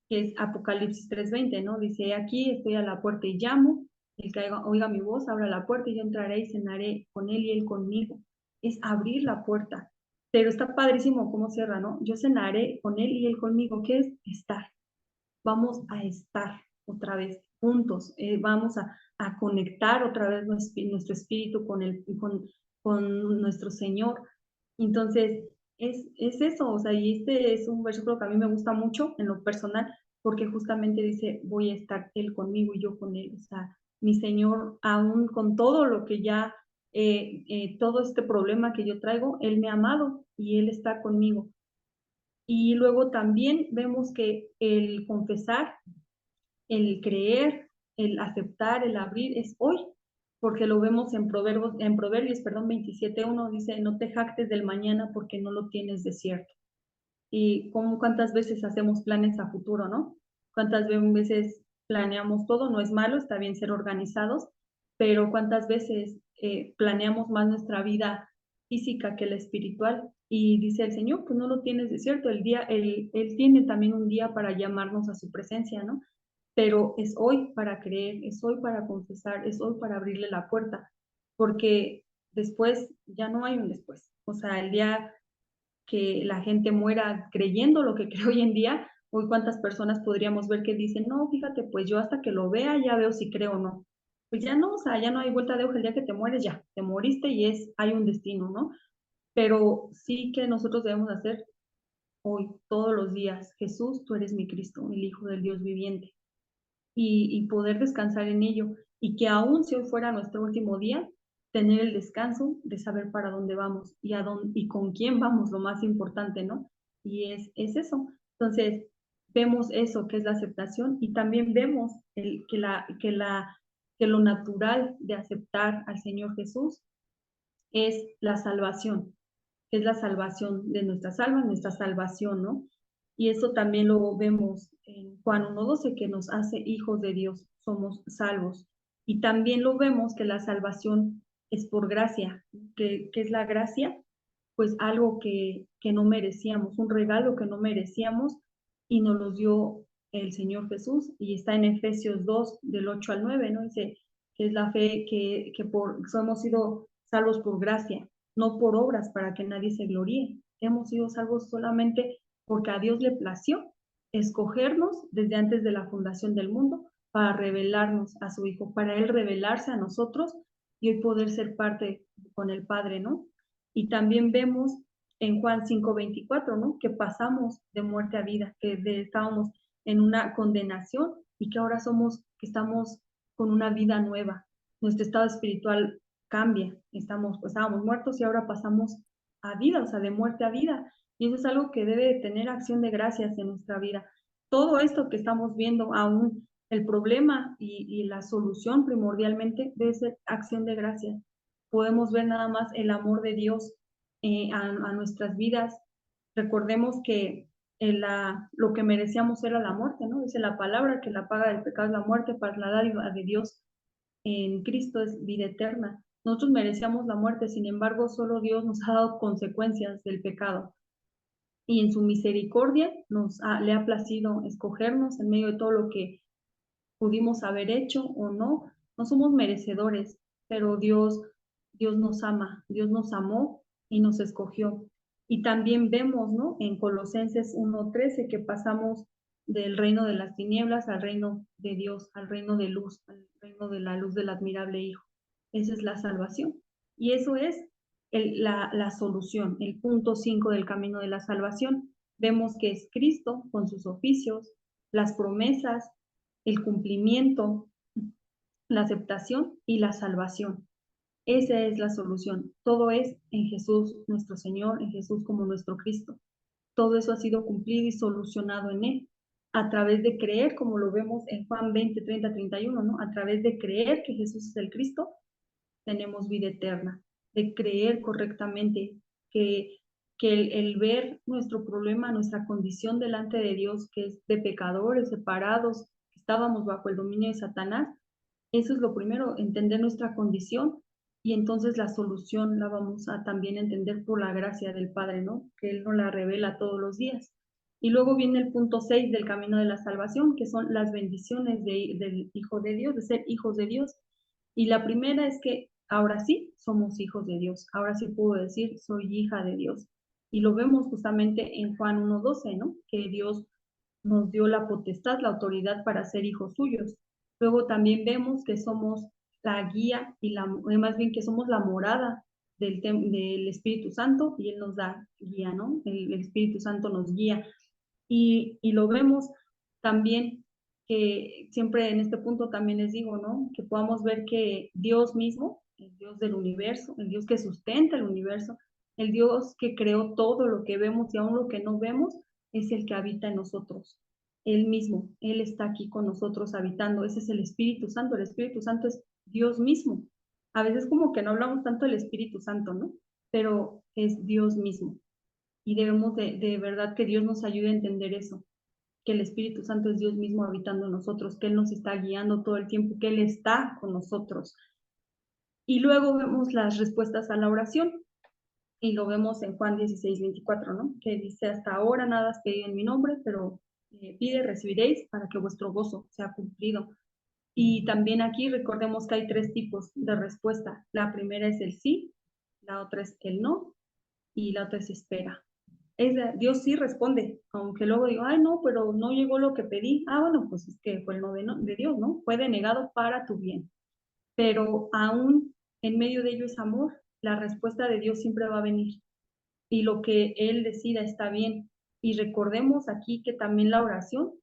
que es Apocalipsis 3:20, ¿no? Dice, aquí estoy a la puerta y llamo, el que oiga mi voz, abra la puerta y yo entraré y cenaré con él y él conmigo. Es abrir la puerta, pero está padrísimo cómo cierra, ¿no? Yo cenaré con él y él conmigo. ¿Qué es? Estar. Vamos a estar otra vez juntos, vamos a conectar otra vez nuestro espíritu con nuestro Señor. Entonces, es eso, o sea, y este es un versículo que a mí me gusta mucho en lo personal, porque justamente dice, voy a estar Él conmigo y yo con Él, o sea, mi Señor, aún con todo lo que ya, todo este problema que yo traigo, Él me ha amado y Él está conmigo. Y luego también vemos que el confesar, el creer, el aceptar, el abrir es hoy, porque lo vemos en Proverbios, perdón, 27:1 dice, no te jactes del mañana porque no lo tienes de cierto. Y cuántas veces hacemos planes a futuro, ¿no? Cuántas veces planeamos todo, no es malo, está bien ser organizados, pero cuántas veces planeamos más nuestra vida física que la espiritual. Y dice el Señor, pues no lo tienes de cierto, él tiene también un día para llamarnos a su presencia, ¿no? Pero es hoy para creer, es hoy para confesar, es hoy para abrirle la puerta, porque después ya no hay un después. O sea, el día que la gente muera creyendo lo que cree hoy en día, hoy cuántas personas podríamos ver que dicen, no, fíjate, pues yo hasta que lo vea ya veo si creo o no. Pues ya no, o sea, ya no hay vuelta de hoja, el día que te mueres ya, te moriste y hay un destino, ¿no? Pero sí que nosotros debemos hacer hoy, todos los días, Jesús, tú eres mi Cristo, el Hijo del Dios viviente y poder descansar en ello. Y que aún si hoy fuera nuestro último día, tener el descanso de saber para dónde vamos y, y con quién vamos, lo más importante, ¿no? Y es eso. Entonces, vemos eso, que es la aceptación, y también vemos que lo natural de aceptar al Señor Jesús es la salvación, es la salvación de nuestras almas, nuestra salvación, ¿no? Y eso también lo vemos en Juan 1:12, que nos hace hijos de Dios, somos salvos. Y también lo vemos que la salvación es por gracia. ¿Qué es la gracia? Pues algo que no merecíamos, un regalo que no merecíamos y nos lo dio el Señor Jesús. Y está en Efesios 2, del 8 al 9, ¿no? Dice que es la fe que hemos sido salvos por gracia, no por obras para que nadie se gloríe. Hemos sido salvos solamente porque a Dios le plació escogernos desde antes de la fundación del mundo para revelarnos a su Hijo, para Él revelarse a nosotros y hoy poder ser parte con el Padre, ¿no? Y también vemos en Juan 5:24, ¿no? Que pasamos de muerte a vida, que estábamos en una condenación y que ahora que estamos con una vida nueva. Nuestro estado espiritual cambia, estábamos muertos y ahora pasamos a vida, o sea, de muerte a vida. Y eso es algo que debe de tener acción de gracias en nuestra vida. Todo esto que estamos viendo, aún el problema y la solución primordialmente debe ser acción de gracias. Podemos ver nada más el amor de Dios a nuestras vidas. Recordemos que lo que merecíamos era la muerte, ¿no? Dice la palabra que la paga del pecado es la muerte, para la dádiva de Dios en Cristo es vida eterna. Nosotros merecíamos la muerte, sin embargo, solo Dios nos ha dado consecuencias del pecado. Y en su misericordia le ha placido escogernos en medio de todo lo que pudimos haber hecho o no. No somos merecedores, pero Dios nos ama, Dios nos amó y nos escogió. Y también vemos, ¿no? En Colosenses 1:13 que pasamos del reino de las tinieblas al reino de Dios, al reino de luz, al reino de la luz del admirable Hijo. Esa es la salvación. Y eso es la solución, el punto 5 del camino de la salvación. Vemos que es Cristo con sus oficios, las promesas, el cumplimiento, la aceptación y la salvación. Esa es la solución. Todo es en Jesús nuestro Señor, en Jesús como nuestro Cristo. Todo eso ha sido cumplido y solucionado en Él a través de creer, como lo vemos en Juan 20:30-31, ¿no? A través de creer que Jesús es el Cristo, tenemos vida eterna, de creer correctamente que, el ver nuestro problema, nuestra condición delante de Dios, que es de pecadores, separados, que estábamos bajo el dominio de Satanás, eso es lo primero, entender nuestra condición y entonces la solución la vamos a también entender por la gracia del Padre, ¿no? Que Él nos la revela todos los días. Y luego viene el punto 6 del camino de la salvación, que son las bendiciones del Hijo de Dios, de ser hijos de Dios. Y la primera es que ahora sí somos hijos de Dios, ahora sí puedo decir soy hija de Dios. Y lo vemos justamente en Juan 1:12, ¿no? Que Dios nos dio la potestad, la autoridad para ser hijos suyos. Luego también vemos que somos la guía más bien que somos la morada del Espíritu Santo y Él nos da guía, ¿no? El Espíritu Santo nos guía. Y lo vemos también que siempre en este punto también les digo, ¿no? Que podamos ver que Dios mismo, el Dios del universo, el Dios que sustenta el universo, el Dios que creó todo lo que vemos y aún lo que no vemos, es el que habita en nosotros. Él mismo, Él está aquí con nosotros habitando. Ese es el Espíritu Santo. El Espíritu Santo es Dios mismo. A veces como que no hablamos tanto del Espíritu Santo, ¿no? Pero es Dios mismo. Y debemos de verdad que Dios nos ayude a entender eso, que el Espíritu Santo es Dios mismo habitando en nosotros, que Él nos está guiando todo el tiempo, que Él está con nosotros. Y luego vemos las respuestas a la oración, y lo vemos en Juan 16:24, ¿no? Que dice, hasta ahora nada has pedido en mi nombre, pero pide, recibiréis para que vuestro gozo sea cumplido. Y también aquí recordemos que hay 3 tipos de respuesta. La primera es el sí, la otra es el no, y la otra es espera. Dios sí responde, aunque luego digo, ay, no, pero no llegó lo que pedí. Ah, bueno, pues es que fue el no de Dios, ¿no? Fue denegado para tu bien. Pero aún en medio de ello es amor, la respuesta de Dios siempre va a venir. Y lo que Él decida está bien. Y recordemos aquí que también la oración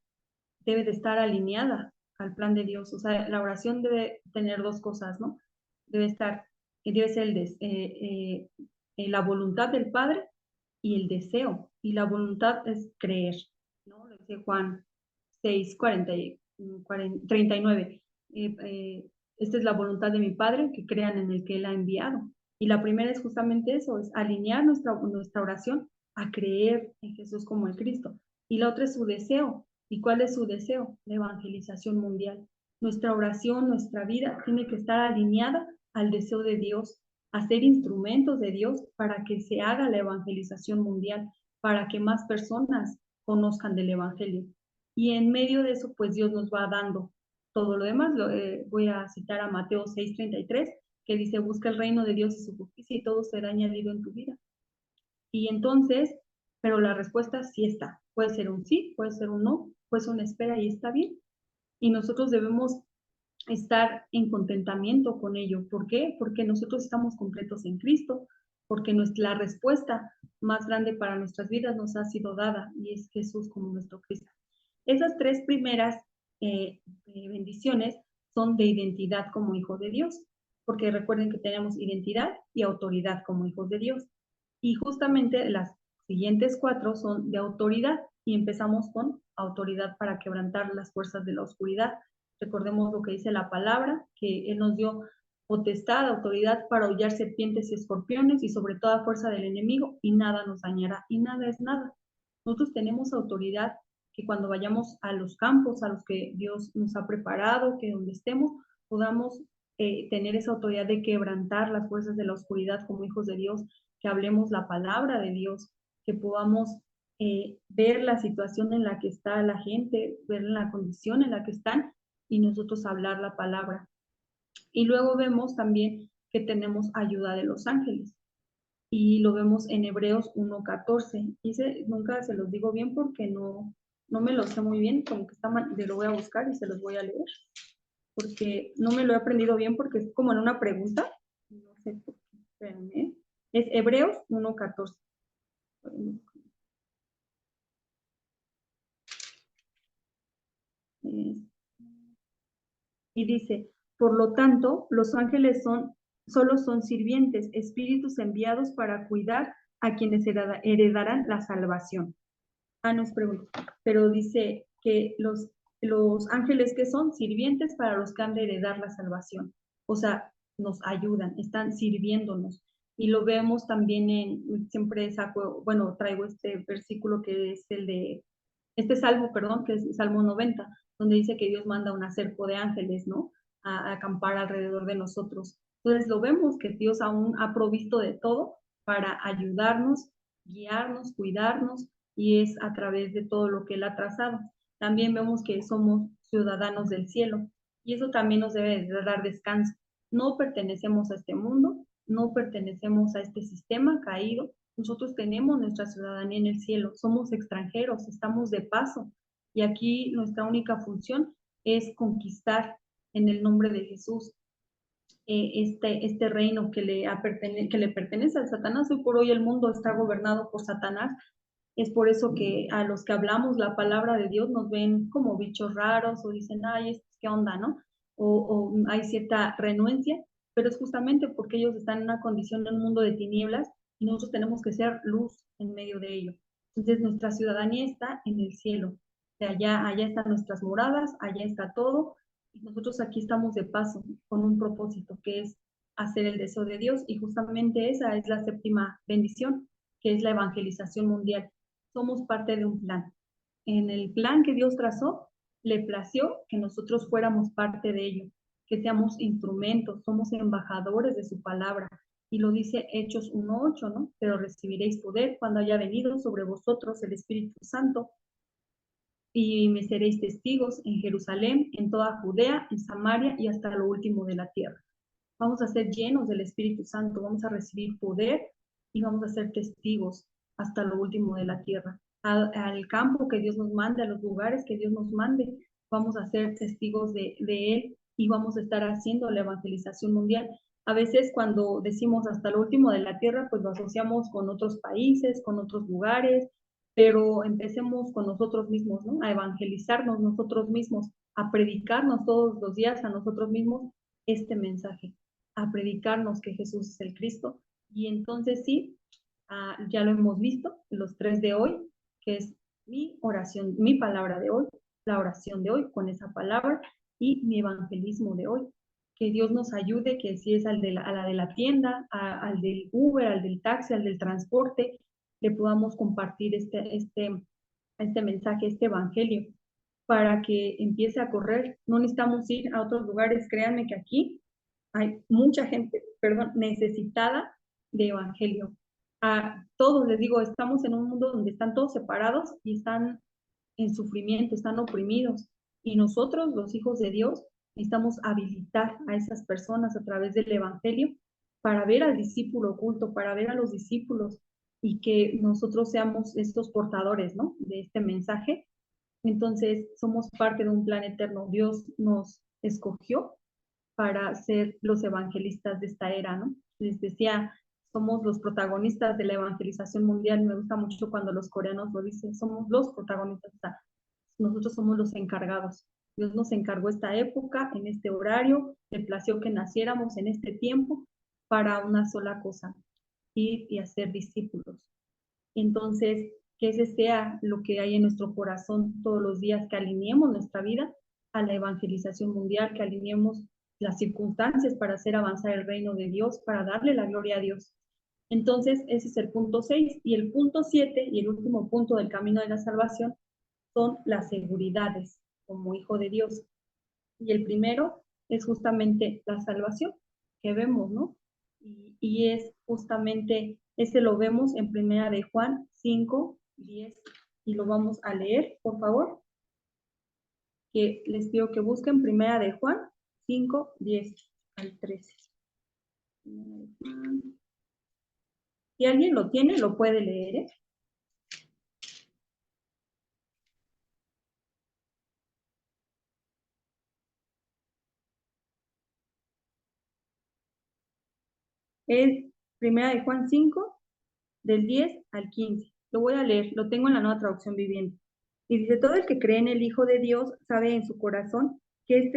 debe de estar alineada al plan de Dios. O sea, la oración debe tener 2 cosas, ¿no? Debe estar que debe ser la voluntad del Padre y el deseo. Y la voluntad es creer, ¿no? Lo dice Juan 6, 39. Esta es la voluntad de mi Padre, que crean en el que Él ha enviado. Y la primera es justamente eso, es alinear nuestra oración a creer en Jesús como el Cristo. Y la otra es su deseo. ¿Y cuál es su deseo? La evangelización mundial. Nuestra oración, nuestra vida tiene que estar alineada al deseo de Dios, a ser instrumentos de Dios para que se haga la evangelización mundial, para que más personas conozcan del Evangelio. Y en medio de eso, pues Dios nos va dando todo lo demás. Voy a citar a Mateo 6:33, que dice, busca el reino de Dios y su justicia y todo será añadido en tu vida. Y entonces, pero la respuesta sí está. Puede ser un sí, puede ser un no, puede ser una espera y está bien. Y nosotros debemos estar en contentamiento con ello. ¿Por qué? Porque nosotros estamos completos en Cristo, porque la respuesta más grande para nuestras vidas nos ha sido dada y es Jesús como nuestro Cristo. Esas tres primeras bendiciones son de identidad como hijos de Dios, porque recuerden que tenemos identidad y autoridad como hijos de Dios. Y justamente las siguientes cuatro son de autoridad y empezamos con autoridad para quebrantar las fuerzas de la oscuridad. Recordemos lo que dice la palabra, que Él nos dio potestad, autoridad para hollar serpientes y escorpiones y sobre toda fuerza del enemigo y nada nos dañará y nada es nada. Nosotros tenemos autoridad que cuando vayamos a los campos a los que Dios nos ha preparado, que donde estemos, podamos tener esa autoridad de quebrantar las fuerzas de la oscuridad como hijos de Dios, que hablemos la palabra de Dios, que podamos ver la situación en la que está la gente, ver la condición en la que están y nosotros hablar la palabra. Y luego vemos también que tenemos ayuda de los ángeles y lo vemos en Hebreos 1:14. Y nunca se los digo bien porque no me lo sé muy bien, como que está mal, lo voy a buscar y se los voy a leer, porque no me lo he aprendido bien porque es como en una pregunta, no sé por qué, espérenme. Es Hebreos 1:14. Y dice, por lo tanto, los ángeles solo son sirvientes, espíritus enviados para cuidar a quienes heredarán la salvación. Nos pregunta, pero dice que los ángeles que son sirvientes para los que han de heredar la salvación. O sea, nos ayudan, están sirviéndonos. Y lo vemos también siempre saco, bueno, traigo este versículo que es este salmo, perdón, que es Salmo 90, donde dice que Dios manda un acerco de ángeles, ¿no? A acampar alrededor de nosotros. Entonces lo vemos que Dios aún ha provisto de todo para ayudarnos, guiarnos, cuidarnos, y es a través de todo lo que Él ha trazado. También vemos que somos ciudadanos del cielo y eso también nos debe de dar descanso. No pertenecemos a este mundo, no pertenecemos a este sistema caído, nosotros tenemos nuestra ciudadanía en el cielo, somos extranjeros, estamos de paso y aquí nuestra única función es conquistar en el nombre de Jesús este reino que le pertenece a Satanás. Hoy por hoy el mundo está gobernado por Satanás. Es por eso que a los que hablamos la palabra de Dios nos ven como bichos raros o dicen, ay, ¿qué onda, no? O hay cierta renuencia, pero es justamente porque ellos están en una condición en un mundo de tinieblas y nosotros tenemos que ser luz en medio de ello. Entonces nuestra ciudadanía está en el cielo. De allá están nuestras moradas, allá está todo. Y nosotros aquí estamos de paso con un propósito que es hacer el deseo de Dios y justamente esa es la séptima bendición, que es la evangelización mundial. Somos parte de un plan. En el plan que Dios trazó, le plació que nosotros fuéramos parte de ello, que seamos instrumentos, somos embajadores de su palabra. Y lo dice Hechos 1:8, ¿no? Pero recibiréis poder cuando haya venido sobre vosotros el Espíritu Santo y me seréis testigos en Jerusalén, en toda Judea, en Samaria y hasta lo último de la tierra. Vamos a ser llenos del Espíritu Santo, vamos a recibir poder y vamos a ser testigos hasta lo último de la tierra. Al campo que Dios nos mande, a los lugares que Dios nos mande, vamos a ser testigos de Él y vamos a estar haciendo la evangelización mundial. A veces cuando decimos hasta lo último de la tierra, pues lo asociamos con otros países, con otros lugares, pero empecemos con nosotros mismos, ¿no? A evangelizarnos nosotros mismos, a predicarnos todos los días a nosotros mismos este mensaje. a predicarnos que Jesús es el Cristo. Y entonces sí, ya lo hemos visto, los 3 de hoy, que es mi oración, mi palabra de hoy, la oración de hoy con esa palabra y mi evangelismo de hoy. Que Dios nos ayude, que si es a la de la tienda, al del Uber, al del taxi, al del transporte, le podamos compartir este mensaje, este evangelio, para que empiece a correr. No necesitamos ir a otros lugares. Créanme que aquí hay mucha gente, perdón, necesitada de evangelio. A todos les digo, estamos en un mundo donde están todos separados y están en sufrimiento, están oprimidos. Y nosotros, los hijos de Dios, necesitamos habilitar a esas personas a través del evangelio para ver al discípulo oculto, para ver a los discípulos y que nosotros seamos estos portadores, ¿no? De este mensaje. Entonces, somos parte de un plan eterno. Dios nos escogió para ser los evangelistas de esta era, ¿no? Les decía, somos los protagonistas de la evangelización mundial. Me gusta mucho cuando los coreanos lo dicen, somos los protagonistas, o sea, nosotros somos los encargados. Dios nos encargó esta época, en este horario, le plació que naciéramos en este tiempo para una sola cosa, ir y hacer discípulos. Entonces, que ese sea lo que hay en nuestro corazón todos los días, que alineemos nuestra vida a la evangelización mundial, que alineemos las circunstancias para hacer avanzar el reino de Dios, para darle la gloria a Dios. Entonces, ese es el punto 6. Y el punto 7, y el último punto del camino de la salvación, son las seguridades como hijo de Dios. Y el primero es justamente la salvación que vemos, ¿no? Y es justamente, ese lo vemos en primera de Juan 5, 10, y lo vamos a leer, por favor, que les pido que busquen primera de Juan 5, 10 al 13. Si alguien lo tiene, lo puede leer, ¿eh? Es primera de Juan 5, del 10 al 15. Lo voy a leer, lo tengo en la nueva traducción viviente. Y dice, todo el que cree en el Hijo de Dios sabe en su corazón que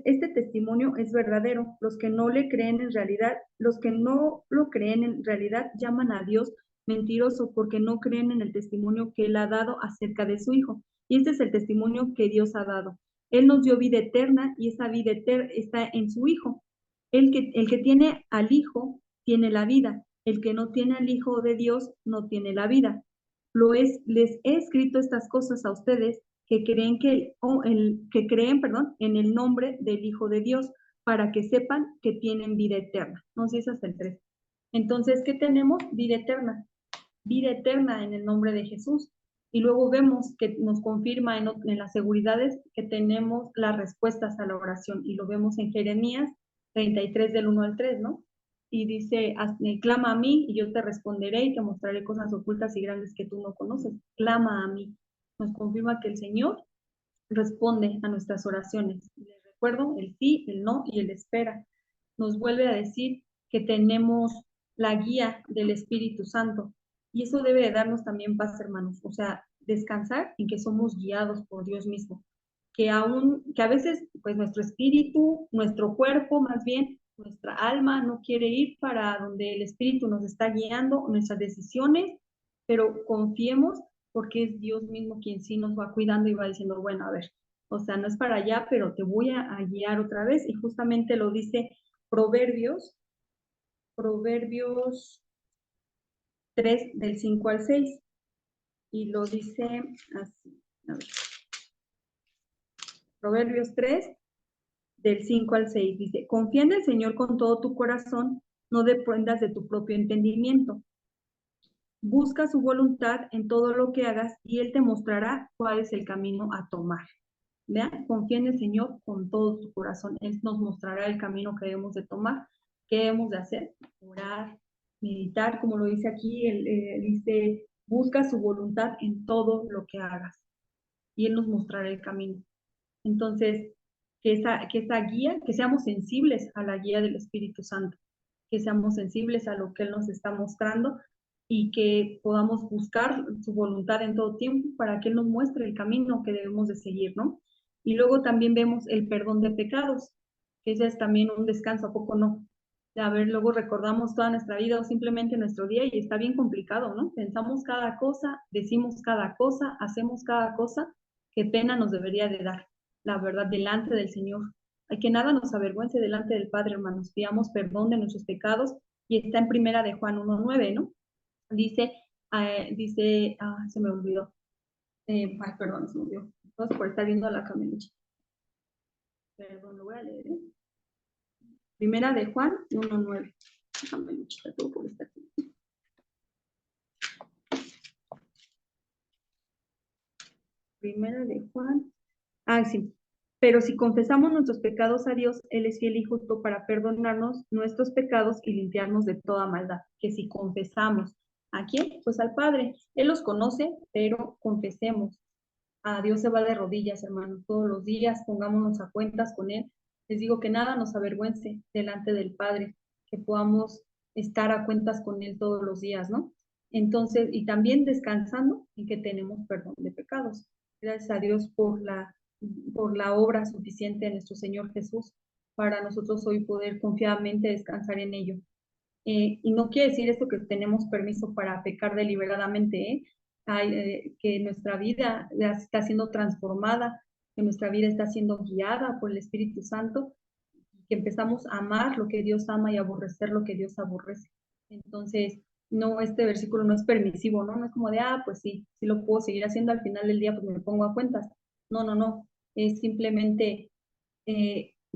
este testimonio es verdadero. Los que no le creen en realidad, los que no lo creen en realidad llaman a Dios mentiroso porque no creen en el testimonio que él ha dado acerca de su Hijo. Y este es el testimonio que Dios ha dado. Él nos dio vida eterna y esa vida eterna está en su Hijo. El que tiene al Hijo tiene la vida. El que no tiene al Hijo de Dios no tiene la vida. Les he escrito estas cosas a ustedes que creen en el nombre del Hijo de Dios, para que sepan que tienen vida eterna. No sé si es hasta el 3. Entonces, ¿qué tenemos? Vida eterna. Vida eterna en el nombre de Jesús. Y luego vemos que nos confirma en las seguridades que tenemos las respuestas a la oración. Y lo vemos en Jeremías 33 del 1 al 3, ¿no? Y dice, clama a mí y yo te responderé y te mostraré cosas ocultas y grandes que tú no conoces. Clama a mí. Nos confirma que el Señor responde a nuestras oraciones. Les recuerdo el sí, el no y el espera. Nos vuelve a decir que tenemos la guía del Espíritu Santo. Y eso debe de darnos también paz, hermanos. O sea, descansar en que somos guiados por Dios mismo. Que a veces, pues nuestro espíritu, nuestro cuerpo más bien, nuestra alma no quiere ir para donde el Espíritu nos está guiando, nuestras decisiones, pero confiemos porque es Dios mismo quien sí nos va cuidando y va diciendo, bueno, a ver, o sea, no es para allá, pero te voy a guiar otra vez. Y justamente lo dice Proverbios 3 del 5 al 6. Y lo dice así, a ver, Proverbios 3 del 5 al 6, dice, confía en el Señor con todo tu corazón, no dependas de tu propio entendimiento. Busca su voluntad en todo lo que hagas y Él te mostrará cuál es el camino a tomar. Vean, confía en el Señor con todo tu corazón. Él nos mostrará el camino que debemos de tomar, qué debemos de hacer, orar, meditar, como lo dice aquí, dice, busca su voluntad en todo lo que hagas y Él nos mostrará el camino. Entonces, que esa guía, que seamos sensibles a la guía del Espíritu Santo, que seamos sensibles a lo que Él nos está mostrando y que podamos buscar su voluntad en todo tiempo para que Él nos muestre el camino que debemos de seguir, ¿no? Y luego también vemos el perdón de pecados, que ese es también un descanso, ¿a poco no? A ver, luego recordamos toda nuestra vida o simplemente nuestro día y está bien complicado, ¿no? Pensamos cada cosa, decimos cada cosa, hacemos cada cosa, qué pena nos debería de dar, la verdad, delante del Señor. Hay que nada nos avergüence delante del Padre, hermanos. Pidamos perdón de nuestros pecados y está en primera de Juan 1:9, ¿no? Dice, se me olvidó. Ay, perdón, se me olvidó. Entonces, por estar viendo la camelucha. Perdón, lo voy a leer, ¿eh? Primera de Juan 1:9. Cameluchita, todo por estar aquí. Primera de Juan. Ah, sí. Pero si confesamos nuestros pecados a Dios, Él es fiel y justo para perdonarnos nuestros pecados y limpiarnos de toda maldad. Que si confesamos, ¿a quién? Pues al Padre. Él los conoce, pero confesemos. A Dios se va de rodillas, hermanos, todos los días, pongámonos a cuentas con Él. Les digo que nada nos avergüence delante del Padre, que podamos estar a cuentas con Él todos los días, ¿no? Entonces, y también descansando en que tenemos perdón de pecados. Gracias a Dios por la obra suficiente de nuestro Señor Jesús para nosotros hoy poder confiadamente descansar en ello. Y no quiere decir esto que tenemos permiso para pecar deliberadamente, ¿eh? Que nuestra vida está siendo transformada, que nuestra vida está siendo guiada por el Espíritu Santo, que empezamos a amar lo que Dios ama y aborrecer lo que Dios aborrece. Entonces, no, este versículo no es permisivo, ¿no? No es como de, pues sí, sí lo puedo seguir haciendo al final del día, pues me pongo a cuentas. No, no, no. Es simplemente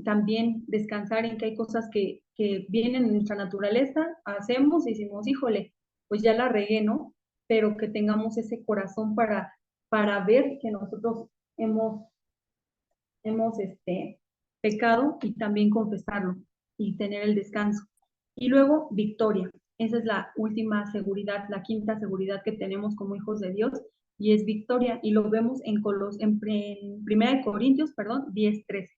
también descansar en que hay cosas que vienen en nuestra naturaleza, hacemos y decimos, híjole, pues ya la regué, ¿no? Pero que tengamos ese corazón para ver que nosotros hemos pecado y también confesarlo y tener el descanso. Y luego, victoria. Esa es la última seguridad, la quinta seguridad que tenemos como hijos de Dios y es victoria. Y lo vemos en 1 Corintios, 10:13.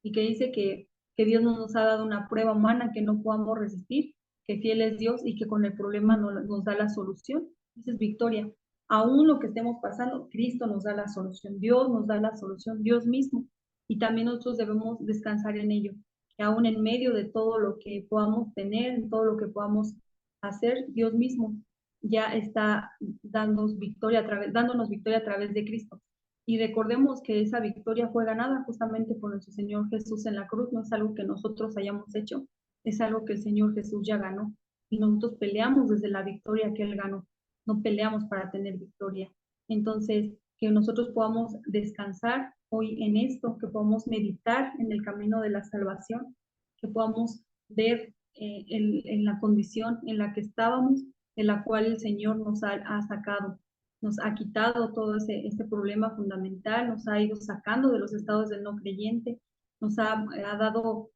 Y que dice que Dios no nos ha dado una prueba humana que no podamos resistir, que fiel es Dios y que con el problema nos da la solución. Esa es victoria. Aún lo que estemos pasando, Cristo nos da la solución, Dios nos da la solución, Dios mismo. Y también nosotros debemos descansar en ello, que aún en medio de todo lo que podamos tener, en todo lo que podamos hacer, Dios mismo ya está dándonos victoria a través de Cristo. Y recordemos que esa victoria fue ganada justamente por nuestro Señor Jesús en la cruz, no es algo que nosotros hayamos hecho, es algo que el Señor Jesús ya ganó. Y nosotros peleamos desde la victoria que Él ganó, no peleamos para tener victoria. Entonces, que nosotros podamos descansar hoy en esto, que podamos meditar en el camino de la salvación, que podamos ver en la condición en la que estábamos, de la cual el Señor nos ha sacado, nos ha quitado todo ese problema fundamental, nos ha ido sacando de los estados del no creyente, nos ha dado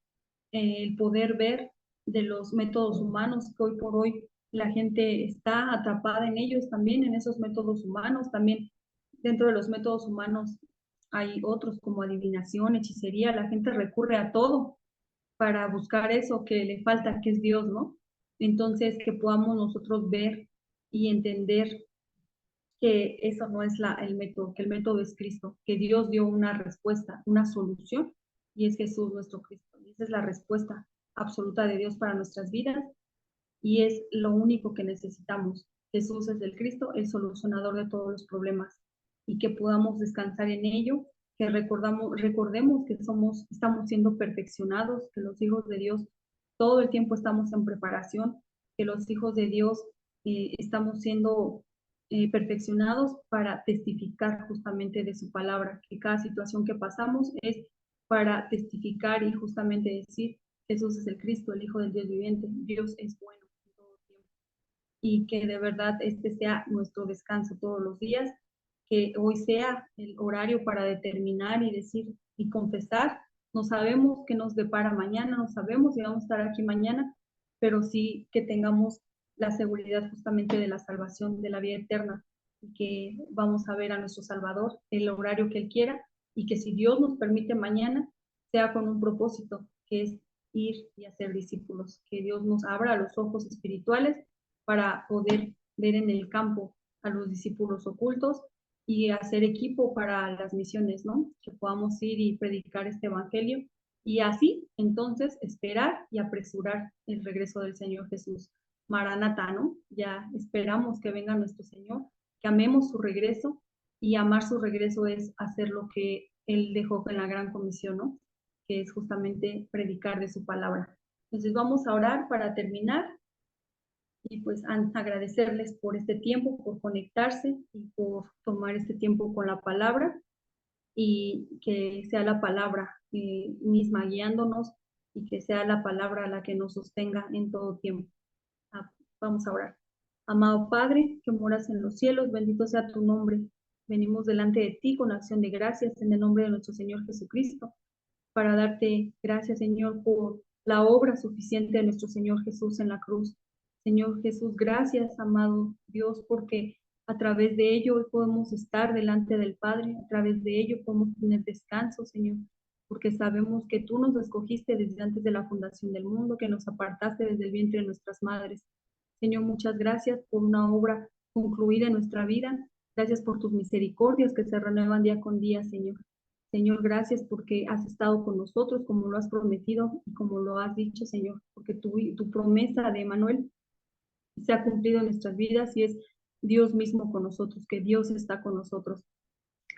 el poder ver de los métodos humanos que hoy por hoy la gente está atrapada en ellos también, en esos métodos humanos, también dentro de los métodos humanos hay otros como adivinación, hechicería, la gente recurre a todo para buscar eso que le falta, que es Dios, ¿no? Entonces, que podamos nosotros ver y entender que eso no es el método, que el método es Cristo, que Dios dio una respuesta, una solución, y es Jesús nuestro Cristo. Y esa es la respuesta absoluta de Dios para nuestras vidas, y es lo único que necesitamos. Jesús es el Cristo, el solucionador de todos los problemas, y que podamos descansar en ello, que recordemos que estamos siendo perfeccionados, que los hijos de Dios todo el tiempo estamos en preparación, que los hijos de Dios estamos siendo perfeccionados para testificar justamente de su palabra, que cada situación que pasamos es para testificar y justamente decir, Jesús es el Cristo, el Hijo del Dios viviente, Dios es bueno en todo tiempo. Y que de verdad este sea nuestro descanso todos los días, que hoy sea el horario para determinar y decir y confesar. No sabemos qué nos depara mañana, no sabemos si vamos a estar aquí mañana, pero sí que tengamos la seguridad justamente de la salvación, de la vida eterna, y que vamos a ver a nuestro Salvador el horario que Él quiera, y que si Dios nos permite mañana, sea con un propósito, que es ir y hacer discípulos, que Dios nos abra los ojos espirituales para poder ver en el campo a los discípulos ocultos y hacer equipo para las misiones, ¿no? Que podamos ir y predicar este evangelio y así entonces esperar y apresurar el regreso del Señor Jesús. Maranatá, ¿no? Ya esperamos que venga nuestro Señor, que amemos su regreso, y amar su regreso es hacer lo que Él dejó en la gran comisión, ¿no? Que es justamente predicar de su palabra. Entonces vamos a orar para terminar y pues agradecerles por este tiempo, por conectarse y por tomar este tiempo con la palabra, y que sea la palabra misma guiándonos, y que sea la palabra la que nos sostenga en todo tiempo. Vamos a orar. Amado Padre, que moras en los cielos, bendito sea tu nombre. Venimos delante de ti con acción de gracias en el nombre de nuestro Señor Jesucristo, para darte gracias, Señor, por la obra suficiente de nuestro Señor Jesús en la cruz. Señor Jesús, gracias, amado Dios, porque a través de ello hoy podemos estar delante del Padre, a través de ello podemos tener descanso, Señor, porque sabemos que tú nos escogiste desde antes de la fundación del mundo, que nos apartaste desde el vientre de nuestras madres. Señor, muchas gracias por una obra concluida en nuestra vida. Gracias por tus misericordias que se renuevan día con día, Señor. Señor, gracias porque has estado con nosotros como lo has prometido y como lo has dicho, Señor, porque tu promesa de Emanuel se ha cumplido en nuestras vidas, y es Dios mismo con nosotros, que Dios está con nosotros.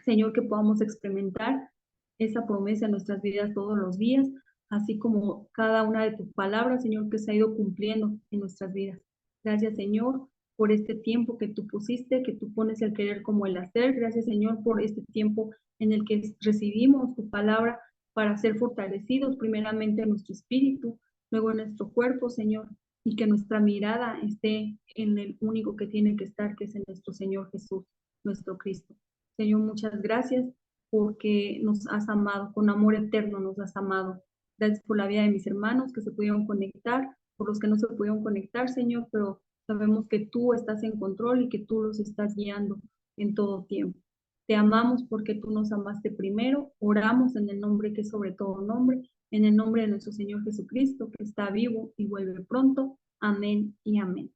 Señor, que podamos experimentar esa promesa en nuestras vidas todos los días, así como cada una de tus palabras, Señor, que se ha ido cumpliendo en nuestras vidas. Gracias, Señor, por este tiempo que tú pusiste, que tú pones el querer como el hacer. Gracias, Señor, por este tiempo en el que recibimos tu palabra para ser fortalecidos primeramente en nuestro espíritu, luego en nuestro cuerpo, Señor, y que nuestra mirada esté en el único que tiene que estar, que es en nuestro Señor Jesús, nuestro Cristo. Señor, muchas gracias porque nos has amado, con amor eterno nos has amado. Gracias por la vida de mis hermanos que se pudieron conectar, por los que no se pudieron conectar, Señor, pero sabemos que tú estás en control y que tú los estás guiando en todo tiempo. Te amamos porque tú nos amaste primero. Oramos en el nombre que es sobre todo nombre, en el nombre de nuestro Señor Jesucristo, que está vivo y vuelve pronto. Amén y amén.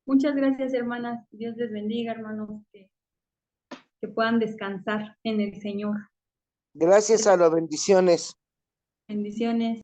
Muchas gracias, hermanas. Dios les bendiga, hermanos, que puedan descansar en el Señor. Gracias a las bendiciones. Bendiciones.